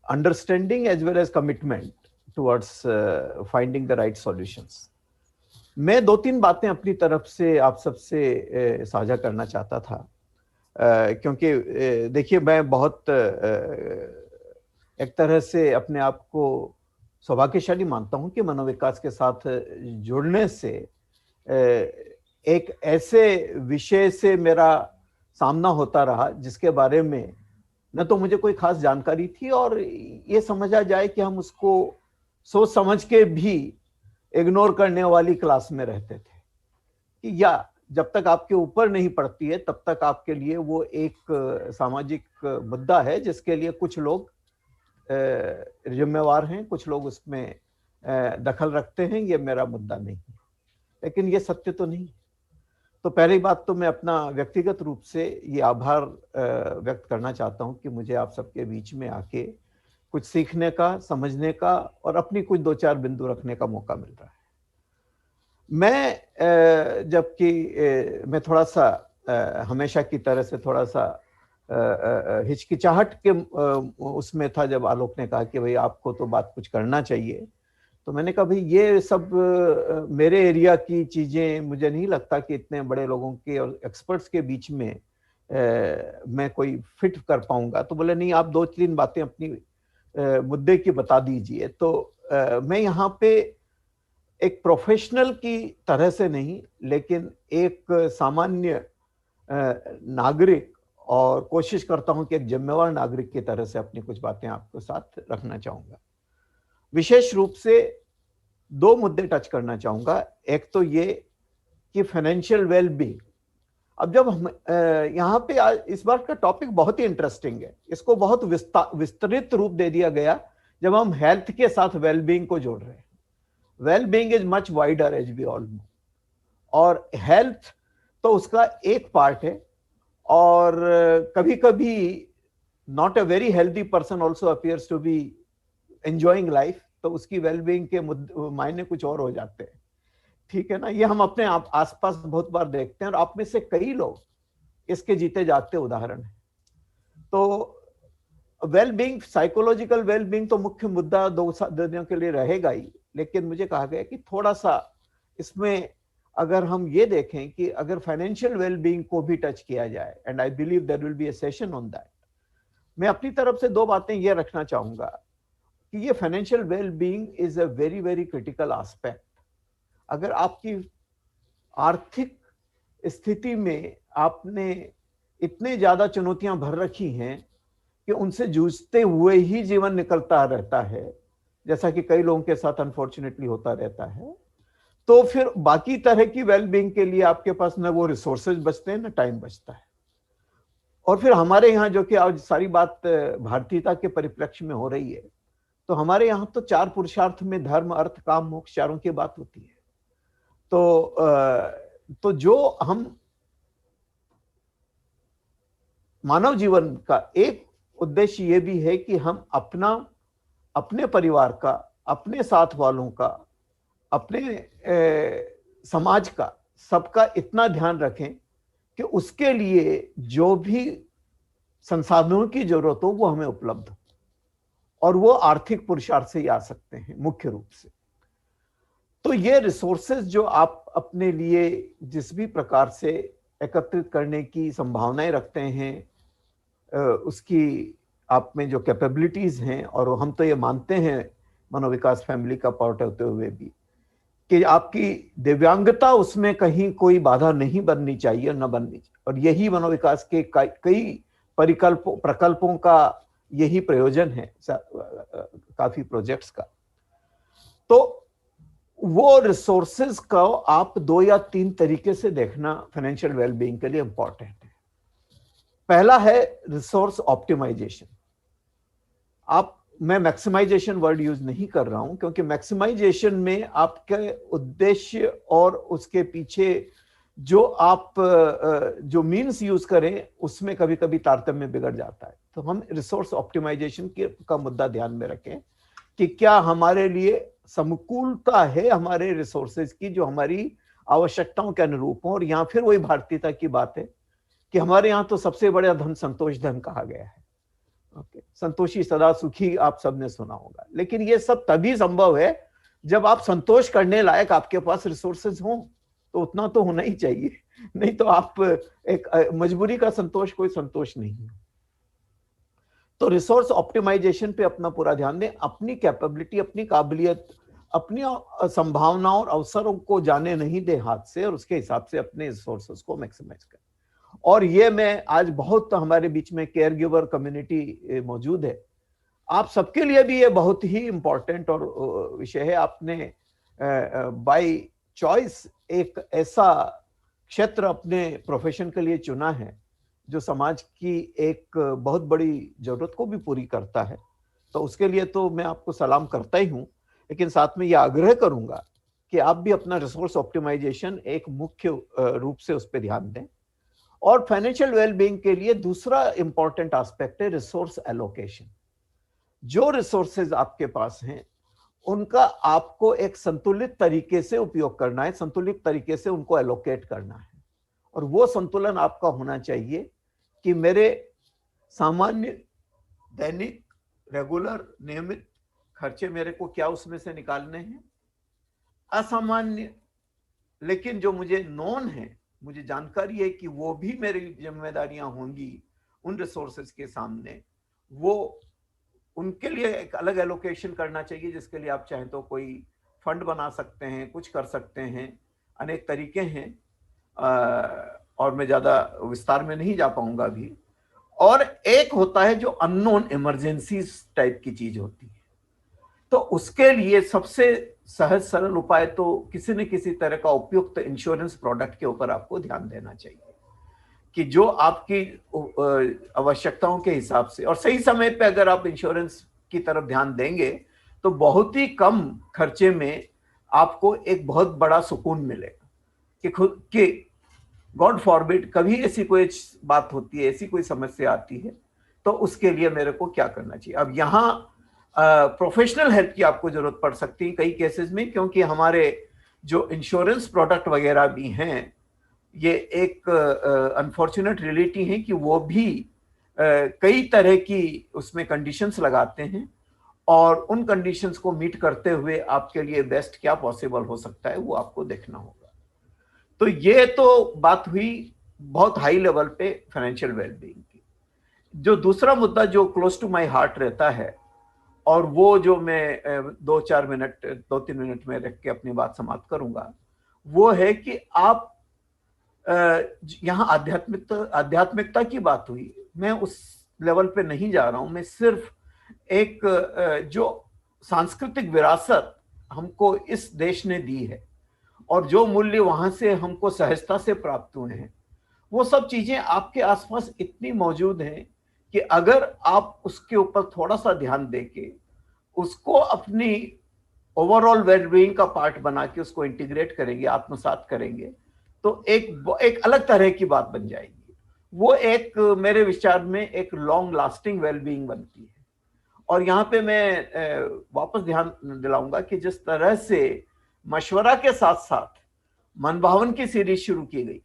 understanding as well as commitment towards finding the right solutions. मैं 2-3 बातें अपनी तरफ से आप सबसे साझा करना चाहता था, क्योंकि देखिए मैं बहुत एक तरह से अपने आप को सौभाग्यशाली मानता हूं कि मनोविकास के साथ जुड़ने से एक ऐसे विषय से मेरा सामना होता रहा जिसके बारे में न तो मुझे कोई खास जानकारी थी और ये समझा जाए कि हम उसको सोच समझ के भी इग्नोर करने वाली क्लास में रहते थे। कि या जब तक आपके ऊपर नहीं पड़ती है तब तक आपके लिए वो एक सामाजिक मुद्दा है जिसके लिए कुछ लोग जिम्मेवार हैं, कुछ लोग उसमें दखल रखते हैं। ये मेरा मुद्दा नहीं है, लेकिन ये सत्य तो नहीं। तो पहली बात तो मैं अपना व्यक्तिगत रूप से ये आभार व्यक्त करना चाहता हूं कि मुझे आप सबके बीच में आके कुछ सीखने का, समझने का और अपनी कुछ 2-4 बिंदु रखने का मौका मिल रहा है। मैं जबकि मैं थोड़ा सा हमेशा की तरह से थोड़ा सा हिचकिचाहट के उसमें था जब आलोक ने कहा कि भाई आपको तो बात कुछ करना चाहिए, तो मैंने कहा भाई ये सब मेरे एरिया की चीजें मुझे नहीं लगता कि इतने बड़े लोगों के और एक्सपर्ट्स के बीच में मैं कोई फिट कर पाऊंगा। तो बोले नहीं, आप 2-3 बातें अपनी मुद्दे की बता दीजिए। तो मैं यहाँ पे एक प्रोफेशनल की तरह से नहीं, लेकिन एक सामान्य नागरिक और कोशिश करता हूं कि एक जिम्मेवार नागरिक की तरह से अपनी कुछ बातें आपके साथ रखना चाहूंगा। विशेष रूप से 2 मुद्दे टच करना चाहूंगा। एक तो ये कि फाइनेंशियल वेलबींग। अब जब हम यहाँ पे इस बार का टॉपिक बहुत ही इंटरेस्टिंग है, इसको बहुत विस्तृत रूप दे दिया गया जब हम हेल्थ के साथ वेलबींग को जोड़ रहे हैं। Wellbeing is much wider as we all know, और हेल्थ तो उसका एक पार्ट है। और कभी कभी not a very healthy person also appears to be enjoying life, तो उसकी वेलबींग के मायने कुछ और हो जाते हैं। ठीक है ना, ये हम अपने आसपास बहुत बार देखते हैं और आप में से कई लोग इसके जीते जागते उदाहरण हैं। तो वेलबींग, साइकोलॉजिकल वेलबींग तो मुख्य मुद्दा 2 दिनों के लिए रहेगा ही, लेकिन मुझे कहा गया कि थोड़ा सा इसमें अगर हम ये देखें कि अगर फाइनेंशियल वेलबींग को भी टच किया जाए, and I believe there will be a session on that. मैं अपनी तरफ से 2 बातें ये रखना चाहूंगा कि ये financial wellbeing is a very very critical aspect. अगर आपकी आर्थिक स्थिति में आपने इतने ज्यादा चुनौतियां भर रखी हैं कि उनसे जूझते हुए ही जीवन निकलता रहता है, जैसा कि कई लोगों के साथ अनफॉर्चुनेटली होता रहता है, तो फिर बाकी तरह की वेलबींग के लिए आपके पास न वो रिसोर्सेज बचते हैं, न टाइम बचता है। और फिर हमारे यहाँ जो कि आज सारी बात भारतीयता के परिप्रेक्ष्य में हो रही है, तो हमारे यहाँ तो 4 पुरुषार्थ में धर्म, अर्थ, काम, मोक्ष चारों की बात होती है। तो जो हम मानव जीवन का एक उद्देश्य ये भी है कि हम अपने परिवार का, अपने साथ वालों का, अपने समाज का, सबका इतना ध्यान रखें कि उसके लिए जो भी संसाधनों की जरूरत हो वो हमें उपलब्ध हो, और वो आर्थिक पुरुषार्थ से ही आ सकते हैं मुख्य रूप से। तो ये रिसोर्सेज जो आप अपने लिए जिस भी प्रकार से एकत्रित करने की संभावनाएं रखते हैं, उसकी आप में जो कैपेबिलिटीज हैं, और हम तो ये मानते हैं मनोविकास फैमिली का पार्ट होते हुए भी कि आपकी दिव्यांगता उसमें कहीं कोई बाधा नहीं बननी चाहिए, न बननी चाहिए। और यही मनोविकास के कई प्रकल्पों का यही प्रयोजन है, काफी प्रोजेक्ट्स का। तो वो रिसोर्सेज का आप 2 या 3 तरीके से देखना फाइनेंशियल वेलबींग के लिए इंपॉर्टेंट है। पहला है रिसोर्स ऑप्टिमाइजेशन। मैं मैक्सिमाइजेशन वर्ड यूज नहीं कर रहा हूं, क्योंकि मैक्सिमाइजेशन में आपके उद्देश्य और उसके पीछे जो मीन्स यूज करें उसमें कभी कभी तारतम्य बिगड़ जाता है। तो हम रिसोर्स ऑप्टिमाइजेशन का मुद्दा ध्यान में रखें कि क्या हमारे लिए समकूलता है हमारे रिसोर्सेज की, जो हमारी आवश्यकताओं के अनुरूप हो। और यहाँ फिर वही भारतीयता की बात है कि हमारे यहाँ तो सबसे बड़ा धन संतोष धन कहा गया है। ओके, संतोषी सदा सुखी आप सबने सुना होगा, लेकिन ये सब तभी संभव है जब आप संतोष करने लायक आपके पास रिसोर्सेज हों। तो उतना तो होना ही चाहिए, नहीं तो आप एक मजबूरी का संतोष कोई संतोष नहीं है। तो रिसोर्स ऑप्टिमाइजेशन पे अपना पूरा ध्यान दें, अपनी कैपेबिलिटी, अपनी काबिलियत, अपनी संभावनाओं और अवसरों को जाने नहीं दे हाथ से, और उसके हिसाब से अपने रिसोर्सेज को मैक्सिमाइज करें। और ये मैं आज बहुत हमारे बीच में केयर गिवर कम्युनिटी मौजूद है, आप सबके लिए भी ये बहुत ही इंपॉर्टेंट और विषय है। आपने बाय चॉइस एक ऐसा क्षेत्र अपने प्रोफेशन के लिए चुना है जो समाज की एक बहुत बड़ी जरूरत को भी पूरी करता है, तो उसके लिए तो मैं आपको सलाम करता ही हूं, लेकिन साथ में यह आग्रह करूंगा कि आप भी अपना रिसोर्स ऑप्टिमाइजेशन एक मुख्य रूप से उस पर ध्यान दें। और फाइनेंशियल वेलबींग के लिए दूसरा इंपॉर्टेंट एस्पेक्ट है रिसोर्स एलोकेशन। जो रिसोर्सेज आपके पास हैं उनका आपको एक संतुलित तरीके से उपयोग करना है, संतुलित तरीके से उनको एलोकेट करना है। और वो संतुलन आपका होना चाहिए कि मेरे सामान्य दैनिक रेगुलर नियमित खर्चे मेरे को क्या उसमें से निकालने हैं, असामान्य लेकिन जो मुझे नॉन है, मुझे जानकारी है कि वो भी मेरी जिम्मेदारियां होंगी उन रिसोर्सेज के सामने, वो उनके लिए एक अलग एलोकेशन करना चाहिए, जिसके लिए आप चाहें तो कोई फंड बना सकते हैं, कुछ कर सकते हैं, अनेक तरीके हैं और मैं ज्यादा विस्तार में नहीं जा पाऊंगा अभी। और एक होता है जो अननोन इमरजेंसीज टाइप की चीज होती है, तो उसके लिए सबसे सहज सरल उपाय तो किसी न किसी तरह का उपयुक्त इंश्योरेंस प्रोडक्ट के ऊपर आपको ध्यान देना चाहिए कि जो आपकी आवश्यकताओं के हिसाब से और सही समय पे अगर आप इंश्योरेंस की तरफ ध्यान देंगे तो बहुत ही कम खर्चे में आपको एक बहुत बड़ा सुकून मिलेगा कि गॉड फॉरबिड कभी ऐसी कोई बात होती है, ऐसी कोई समस्या आती है, तो उसके लिए मेरे को क्या करना चाहिए। अब यहाँ प्रोफेशनल हेल्प की आपको जरूरत पड़ सकती है कई केसेस में, क्योंकि हमारे जो इंश्योरेंस प्रोडक्ट वगैरह भी हैं, ये एक अनफॉर्चुनेट रियलिटी है कि वो भी कई तरह की उसमें कंडीशंस लगाते हैं और उन कंडीशंस को मीट करते हुए आपके लिए बेस्ट क्या पॉसिबल हो सकता है वो आपको देखना होगा। तो ये तो बात हुई बहुत हाई लेवल पे फाइनेंशियल वेलबींग की। जो दूसरा मुद्दा जो क्लोज टू माय हार्ट रहता है और वो जो मैं 2-3 मिनट में रख के अपनी बात समाप्त करूंगा, वो है कि आप यहाँ आध्यात्मिकता की बात हुई, मैं उस लेवल पे नहीं जा रहा हूं, मैं सिर्फ एक जो सांस्कृतिक विरासत हमको इस देश ने दी है और जो मूल्य वहां से हमको सहजता से प्राप्त हुए हैं, वो सब चीजें आपके आसपास इतनी मौजूद हैं कि अगर आप उसके ऊपर थोड़ा सा ध्यान देके उसको अपनी ओवरऑल वेलबीइंग का पार्ट बना के उसको इंटीग्रेट करेंगे, आत्मसात करेंगे, तो एक अलग तरह की बात बन जाएगी। वो एक मेरे विचार में एक लॉन्ग लास्टिंग वेलबीइंग बनती है। और यहाँ पे मैं वापस ध्यान दिलाऊंगा कि जिस तरह से मशवरा के साथ साथ मनभावन की सीरीज शुरू की गई,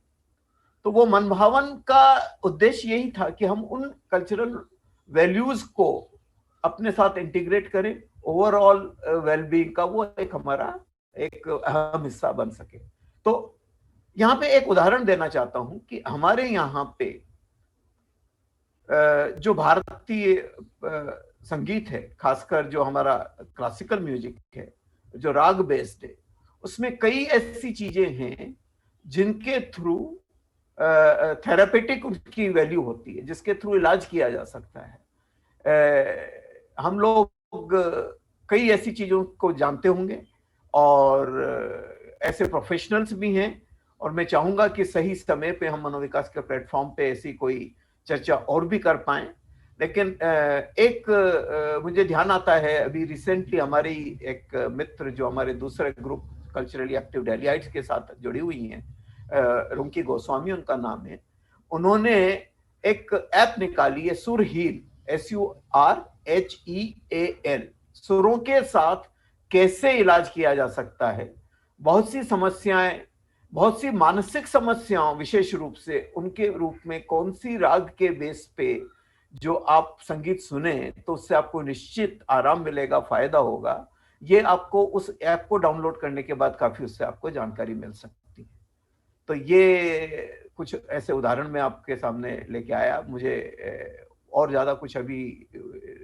तो वो मनभावन का उद्देश्य यही था कि हम उन कल्चरल वैल्यूज को अपने साथ इंटीग्रेट करें, ओवरऑल वेलबीइंग का वो एक हमारा एक अहम हिस्सा बन सके। तो यहाँ पे एक उदाहरण देना चाहता हूं कि हमारे यहाँ पे जो भारतीय संगीत है, खासकर जो हमारा क्लासिकल म्यूजिक है, जो राग बेस्ड है, उसमें कई ऐसी चीजें हैं जिनके थ्रू थेरापेटिक उनकी वैल्यू होती है, जिसके थ्रू इलाज किया जा सकता है। हम लोग कई ऐसी चीजों को जानते होंगे और ऐसे प्रोफेशनल्स भी हैं, और मैं चाहूंगा कि सही समय पे हम मनोविकास के प्लेटफॉर्म पे ऐसी कोई चर्चा और भी कर पाएं। लेकिन एक मुझे ध्यान आता है, अभी रिसेंटली हमारी एक मित्र जो हमारे दूसरे ग्रुप कल्चरली एक्टिव डेलियाइट्स के साथ जुड़ी हुई हैं, रुंकी गोस्वामी उनका नाम है, उन्होंने एक ऐप निकाली है सुरहील, SURHEAL, सुरों के साथ कैसे इलाज किया जा सकता है। बहुत सी समस्याएं, बहुत सी मानसिक समस्याओं, विशेष रूप से उनके रूप में कौन सी राग के बेस पे जो आप संगीत सुने तो उससे आपको निश्चित आराम मिलेगा, फायदा होगा। ये आपको उस ऐप को डाउनलोड करने के बाद काफी उससे आपको जानकारी मिल सकती है। तो ये कुछ ऐसे उदाहरण मैं आपके सामने लेके आया। मुझे और ज्यादा कुछ अभी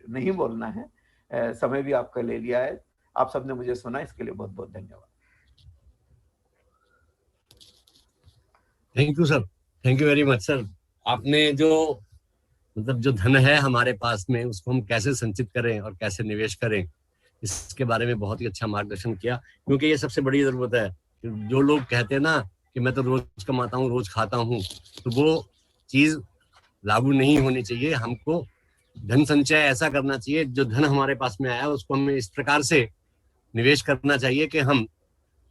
नहीं बोलना है, समय भी आपका ले लिया है। आप सबने मुझे सुना, इसके लिए बहुत बहुत धन्यवाद। Thank you sir, thank you very much sir. आपने जो मतलब जो धन है हमारे पास में, उसको हम कैसे संचित करें और कैसे निवेश करें, इसके बारे में बहुत ही अच्छा मार्गदर्शन किया। क्योंकि ये सबसे बड़ी जरूरत है। जो लोग कहते हैं ना कि मैं तो रोज कमाता हूँ, रोज खाता हूँ, तो वो चीज लागू नहीं होनी चाहिए। हमको धन संचय ऐसा करना चाहिए, जो धन हमारे पास में आया उसको हमें इस प्रकार से निवेश करना चाहिए कि हम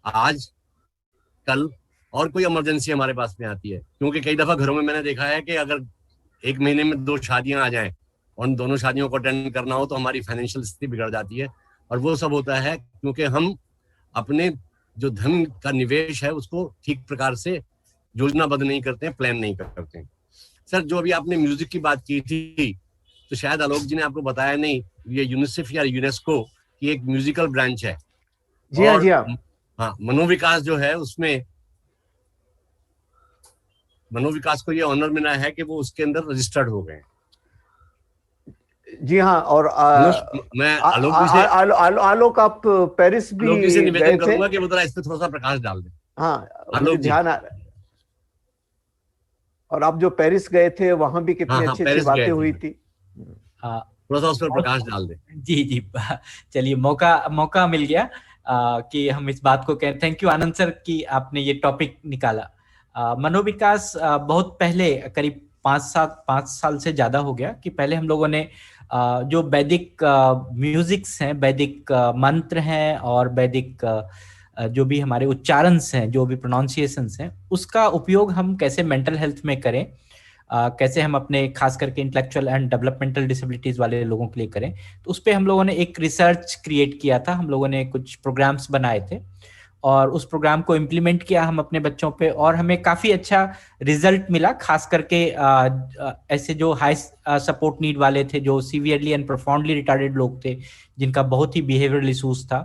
आज कल और कोई इमरजेंसी हमारे पास में आती है, क्योंकि कई दफा घरों में मैंने देखा है कि अगर एक महीने में 2 शादियां आ जाएं और उन दोनों शादियों को अटेंड करना हो तो हमारी फाइनेंशियल स्थिति बिगड़ जाती है। और वो सब होता है क्योंकि हम अपने जो धन का निवेश है उसको ठीक प्रकार से योजनाबद्ध नहीं करते हैं, प्लान नहीं करते हैं। सर, जो अभी आपने म्यूजिक की बात की थी, तो शायद आलोक जी ने आपको बताया नहीं, ये यूनिसेफ या यूनेस्को की एक म्यूजिकल ब्रांच है। जी हाँ, जी हाँ। हाँ, मनोविकास जो है उसमें मनोविकास को ये ऑनर मिला है कि वो उसके अंदर रजिस्टर्ड हो गए। जी हाँ। और मैं आलोक जी से आलोक आप पेरिस भी आलोक जी से गए निवेदन थे? करूंगा कि वो जरा इस पे थोड़ा सा प्रकाश डाल दें। हाँ, आलोक जी। ध्यान और आप जो पेरिस गए थे वहां भी कितनी अच्छी अच्छी बातें हुई थी। थोड़ा सा उस पर प्रकाश डाल दें। जी जी, चलिए, मौका मिल गया कि हम इस बात को कहें। थैंक यू आनंद सर कि आपने ये टॉपिक निकाला। मनोविकास बहुत पहले, करीब 5 साल से ज्यादा हो गया कि पहले हम लोगों ने जो वैदिक म्यूजिक्स हैं, वैदिक मंत्र हैं और वैदिक जो भी हमारे उच्चारणस हैं, जो भी प्रोनाउंसिएशंस हैं, उसका उपयोग हम कैसे मेंटल हेल्थ में करें, कैसे हम अपने खास करके इंटेलेक्चुअल एंड डेवलपमेंटल डिसेबिलिटीज वाले लोगों के लिए करें। तो उस पर हम लोगों ने एक रिसर्च क्रिएट किया था। हम लोगों ने कुछ प्रोग्राम्स बनाए थे और उस प्रोग्राम को इम्प्लीमेंट किया हम अपने बच्चों पे, और हमें काफ़ी अच्छा रिजल्ट मिला। खास करके ऐसे जो हाई सपोर्ट नीड वाले थे, जो सीवियरली एंड प्रोफाउंडली रिटार्डेड लोग थे, जिनका बहुत ही बिहेवियरल इशूज था,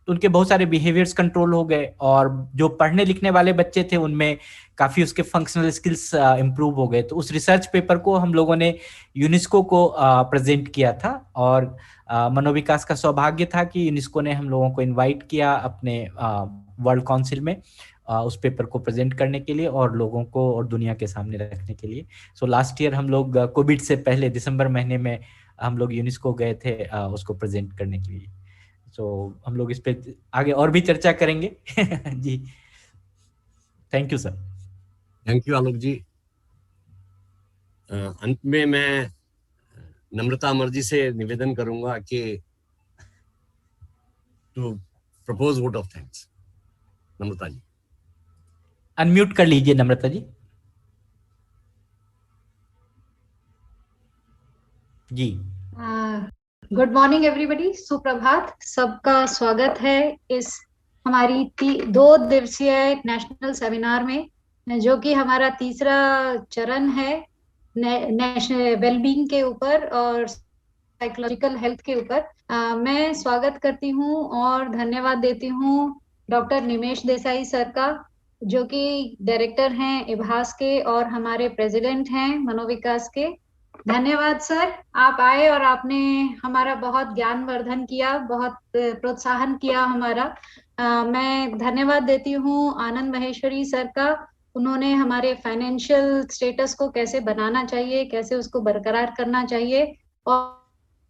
तो उनके बहुत सारे बिहेवियर्स कंट्रोल हो गए। और जो पढ़ने लिखने वाले बच्चे थे उनमें काफ़ी उसके फंक्शनल स्किल्स इम्प्रूव हो गए। तो उस रिसर्च पेपर को हम लोगों ने यूनेस्को को प्रेजेंट किया था, और मनोविकास का सौभाग्य था कि यूनेस्को ने हम लोगों को इनवाइट किया अपने वर्ल्ड काउंसिल में उस पेपर को प्रेजेंट करने के लिए और लोगों को और दुनिया के सामने रखने के लिए। सो लास्ट ईयर हम लोग कोविड से पहले दिसंबर महीने में हम लोग यूनेस्को गए थे उसको प्रेजेंट करने के लिए। सो हम लोग इस पे आगे और भी चर्चा करेंगे। जी, thank you sir. Thank you Alok ji. अंत में मैं नम्रता अमर जी से निवेदन करूंगा कि to propose vote of thanks. Namrata ji unmute कर लीजिए। नम्रता जी। जी, गुड मॉर्निंग एवरीबॉडी, सुप्रभात। सबका स्वागत है इस हमारी 2 दिवसीय नेशनल सेमिनार में, जो कि हमारा तीसरा चरण है नेशनल वेलबींग के ऊपर और साइकोलॉजिकल हेल्थ के ऊपर। मैं स्वागत करती हूँ और धन्यवाद देती हूँ डॉक्टर निमेश देसाई सर का, जो कि डायरेक्टर हैं इभास के और हमारे प्रेसिडेंट हैं मनोविकास के। धन्यवाद सर, आप आए और आपने हमारा बहुत ज्ञानवर्धन किया, बहुत प्रोत्साहन किया हमारा। मैं धन्यवाद देती हूँ आनंद महेश्वरी सर का। उन्होंने हमारे फाइनेंशियल स्टेटस को कैसे बनाना चाहिए, कैसे उसको बरकरार करना चाहिए, और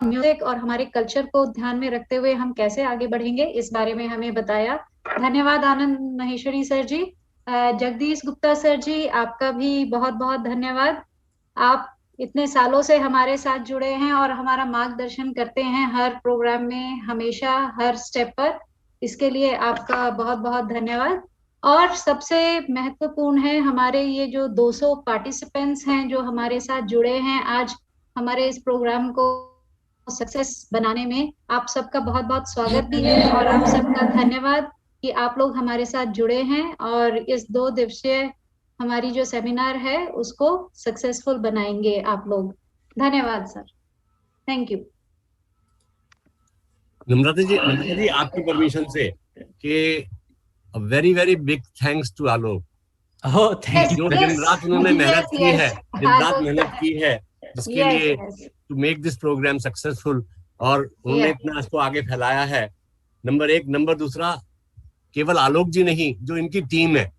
म्यूजिक और हमारे कल्चर को ध्यान में रखते हुए हम कैसे आगे बढ़ेंगे, इस बारे में हमें बताया। धन्यवाद आनंद महेश्वरी सर जी। जगदीश गुप्ता सर जी, आपका भी बहुत बहुत धन्यवाद। आप इतने सालों से हमारे साथ जुड़े हैं और हमारा मार्गदर्शन करते हैं हर प्रोग्राम में, हमेशा हर स्टेप पर। इसके लिए आपका बहुत बहुत धन्यवाद। और सबसे महत्वपूर्ण है, हमारे ये जो 200 पार्टिसिपेंट्स हैं जो हमारे साथ जुड़े हैं आज हमारे इस प्रोग्राम को सक्सेस बनाने में, आप सबका बहुत बहुत स्वागत भी है और आप सबका धन्यवाद कि आप लोग हमारे साथ जुड़े हैं और इस 2 दिवसीय हमारी जो सेमिनार है उसको सक्सेसफुल बनाएंगे आप लोग। धन्यवाद sir, thank you. Namrata ji आपकी परमिशन से कि very very big thanks to Alok. Thank you. जो दिन रात उन्होंने मेहनत की है, दिन रात मेहनत की है जिसके लिए to make this programme successful, और उन्होंने इतना इसको आगे फैलाया है। नंबर 1। नंबर 2, केवल आलोक जी नहीं, जो इनकी टीम है,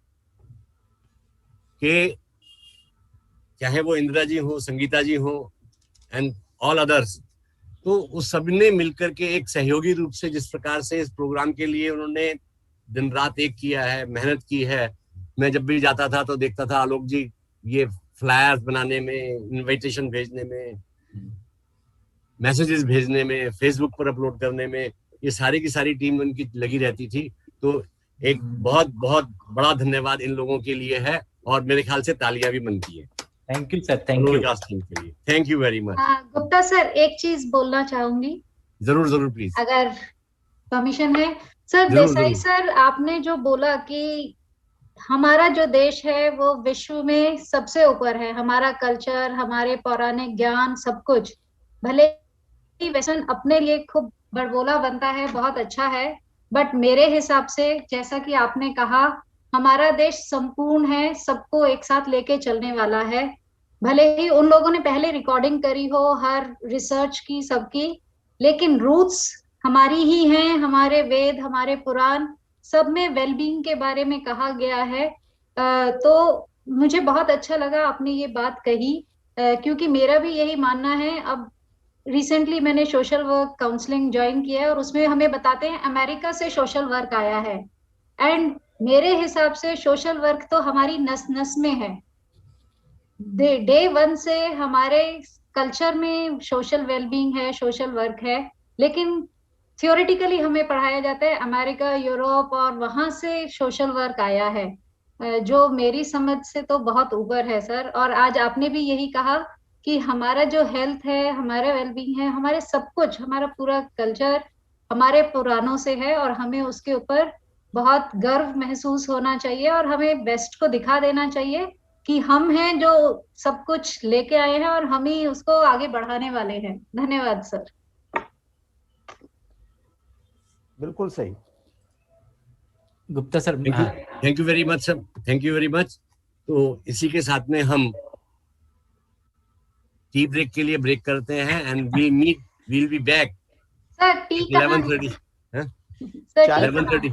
कि चाहे वो इंदिरा जी हो, संगीता जी हो एंड ऑल अदर्स, तो उस सबने मिलकर के एक सहयोगी रूप से जिस प्रकार से इस प्रोग्राम के लिए उन्होंने दिन रात एक किया है, मेहनत की है, मैं जब भी जाता था तो देखता था आलोक जी ये फ्लायर्स बनाने में, इनविटेशन भेजने में, मैसेजेस भेजने में, फेसबुक पर अपलोड करने में, ये सारी की सारी टीम उनकी लगी रहती थी। तो एक बहुत बहुत बड़ा धन्यवाद इन लोगों के लिए है, और मेरे ख्याल से तालियां भी बनती है। Thank you sir, thank you team के लिए thank you very much. Gupta sir, एक चीज बोलना चाहूंगी, जरूर जरूर प्लीज, अगर परमिशन है सर। जरूर, देसाई जरूर। सर, आपने जो बोला कि हमारा जो देश है वो विश्व में सबसे ऊपर है, हमारा कल्चर, हमारे पौराणिक ज्ञान, सब कुछ, भले ही वेस्टर्न अपने लिए खूब बड़बोला बनता है, बहुत अच्छा है, बट मेरे हिसाब से, जैसा कि आपने कहा, हमारा देश संपूर्ण है, सबको एक साथ लेके चलने वाला है। भले ही उन लोगों ने पहले रिकॉर्डिंग करी हो, हर रिसर्च की, सबकी, लेकिन रूट्स हमारी ही हैं, हमारे वेद, हमारे पुराण, सब में वेलबींग के बारे में कहा गया है। तो मुझे बहुत अच्छा लगा आपने ये बात कही, क्योंकि मेरा भी यही मानना है। अब रिसेंटली मैंने सोशल वर्क काउंसलिंग ज्वाइन किया है, और उसमें हमें बताते हैं अमेरिका से सोशल वर्क आया है, एंड मेरे हिसाब से सोशल वर्क तो हमारी नस नस में है। डे वन से हमारे कल्चर में सोशल वेलबींग है, सोशल वर्क है, लेकिन थियोरेटिकली हमें पढ़ाया जाता है अमेरिका, यूरोप, और वहां से सोशल वर्क आया है, जो मेरी समझ से तो बहुत ऊपर है सर। और आज आपने भी यही कहा कि हमारा जो हेल्थ है, हमारा वेलबींग है, हमारे सब कुछ, हमारा पूरा कल्चर हमारे पुरानों से है, और हमें उसके ऊपर बहुत गर्व महसूस होना चाहिए, और हमें बेस्ट को दिखा देना चाहिए कि हम हैं जो सब कुछ लेके आए हैं, और हम ही उसको आगे बढ़ाने वाले हैं। धन्यवाद सर। बिल्कुल सही। Gupta sir, thank you very much sir, thank you very much. तो इसी के साथ में हम टी ब्रेक के लिए ब्रेक करते हैं, and we'll be back sir T 11:30। Sir 11:30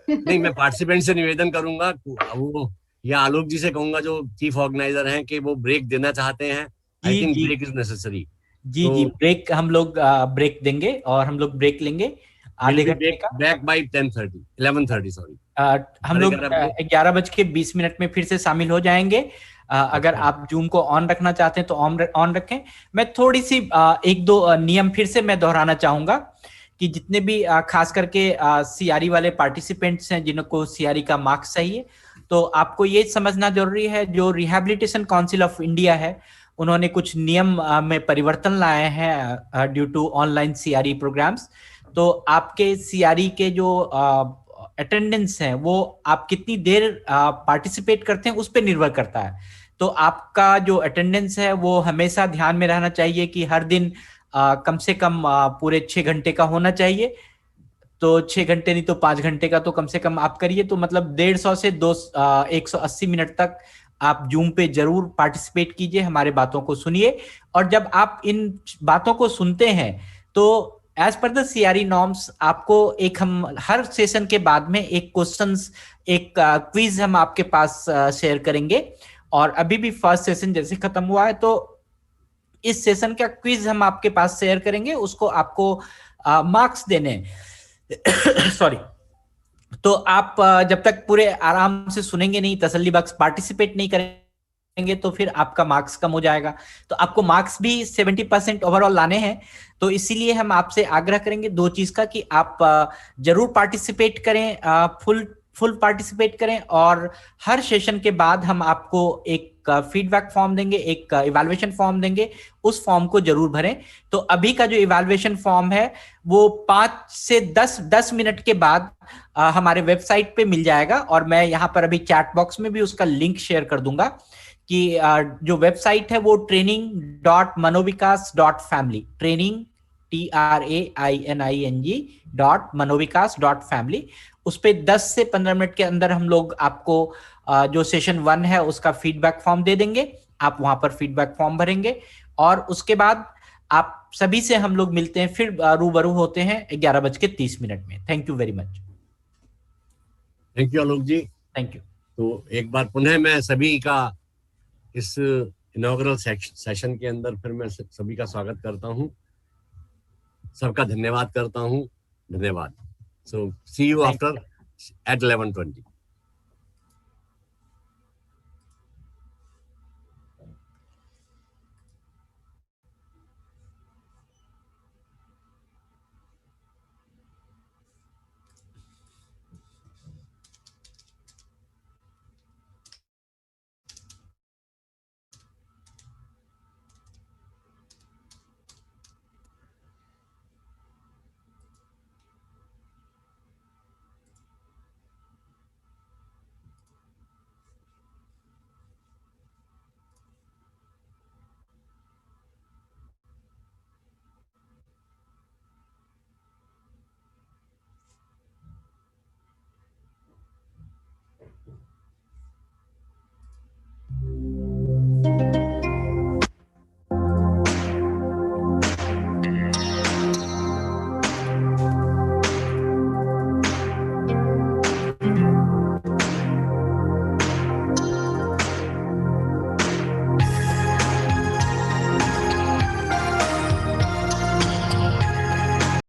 नहीं, मैं पार्टिसिपेंट से निवेदन करूंगा, वो या आलोक जी से कहूंगा जो चीफ ऑर्गेनाइजर हैं, कि वो ब्रेक देना चाहते हैं। I think break is necessary. जी जी, ब्रेक हम लोग ब्रेक देंगे, और हम लोग ब्रेक लेंगे आधे घंटे का। Back by 11:30 sorry. हम लोग 11:20 में फिर से शामिल हो जाएंगे। अगर आप जूम को ऑन रखना चाहते हैं तो ऑन रखें। मैं थोड़ी सी एक दो नियम फिर से मैं दोहराना चाहूंगा कि जितने भी खास करके सीआरई वाले पार्टिसिपेंट्स हैं, जिनको सीआरई का मार्क्स चाहिए, तो आपको ये समझना जरूरी है, जो रिहैबिलिटेशन काउंसिल ऑफ इंडिया है, उन्होंने कुछ नियम में परिवर्तन लाए हैं due to online CRE programmes. तो आपके सीआरई के जो अटेंडेंस है, वो आप कितनी देर पार्टिसिपेट करते हैं उस पर निर्भर करता है। तो आपका जो अटेंडेंस है वो हमेशा ध्यान में रहना चाहिए कि हर दिन कम से कम पूरे 6 घंटे का होना चाहिए। तो 6 घंटे नहीं तो 5 घंटे का तो कम से कम आप करिए। तो मतलब 150 से 180 मिनट तक आप जूम पे जरूर पार्टिसिपेट कीजिए, हमारे बातों को सुनिए। और जब आप इन बातों को सुनते हैं तो as per the CRE norms आपको हम हर सेशन के बाद में एक क्वेश्चंस, एक क्विज हम आपके पास शेयर करेंगे। और अभी भी फर्स्ट सेशन जैसे खत्म हुआ है, तो इस सेशन का क्विज हम आपके पास शेयर करेंगे, उसको आपको मार्क्स देने सॉरी। तो आप जब तक पूरे आराम से सुनेंगे नहीं, तसल्ली बख्श पार्टिसिपेट नहीं करेंगे, तो फिर आपका मार्क्स कम हो जाएगा। तो आपको मार्क्स भी 70% ओवरऑल लाने हैं। तो इसीलिए हम आपसे आग्रह करेंगे दो चीज का, कि आप जरूर पार्टिसिपेट करें, फुल पार्टिसिपेट करें। और हर सेशन के बाद हम आपको एक फीडबैक फॉर्म देंगे, एक इवैल्यूएशन फॉर्म देंगे, उस फॉर्म को जरूर भरें। तो अभी का जो इवैल्यूएशन फॉर्म है वो 5 से 10 मिनट के बाद हमारे वेबसाइट पे मिल जाएगा। और मैं यहाँ पर अभी चैट बॉक्स में भी उसका लिंक शेयर कर दूंगा कि जो वेबसाइट है वो training.manovikas.family, training training.manovikas.family। उस पे 10 से 15 मिनट के अंदर हम लोग आपको जो सेशन 1 है उसका फीडबैक फॉर्म दे देंगे। आप वहां पर फीडबैक फॉर्म भरेंगे, और उसके बाद आप सभी से हम लोग मिलते हैं, फिर रूबरू होते हैं 11:30 में। Thank you very much. Thank you Alok ji, thank you. तो एक बार पुनः मैं सभी का इस इनॉग्रल सेशन के अंदर फिर मैं सभी का स्वागत करता हूं, सबका धन्यवाद करता हूं। धन्यवाद। सो सी यू आफ्टर at 11:20।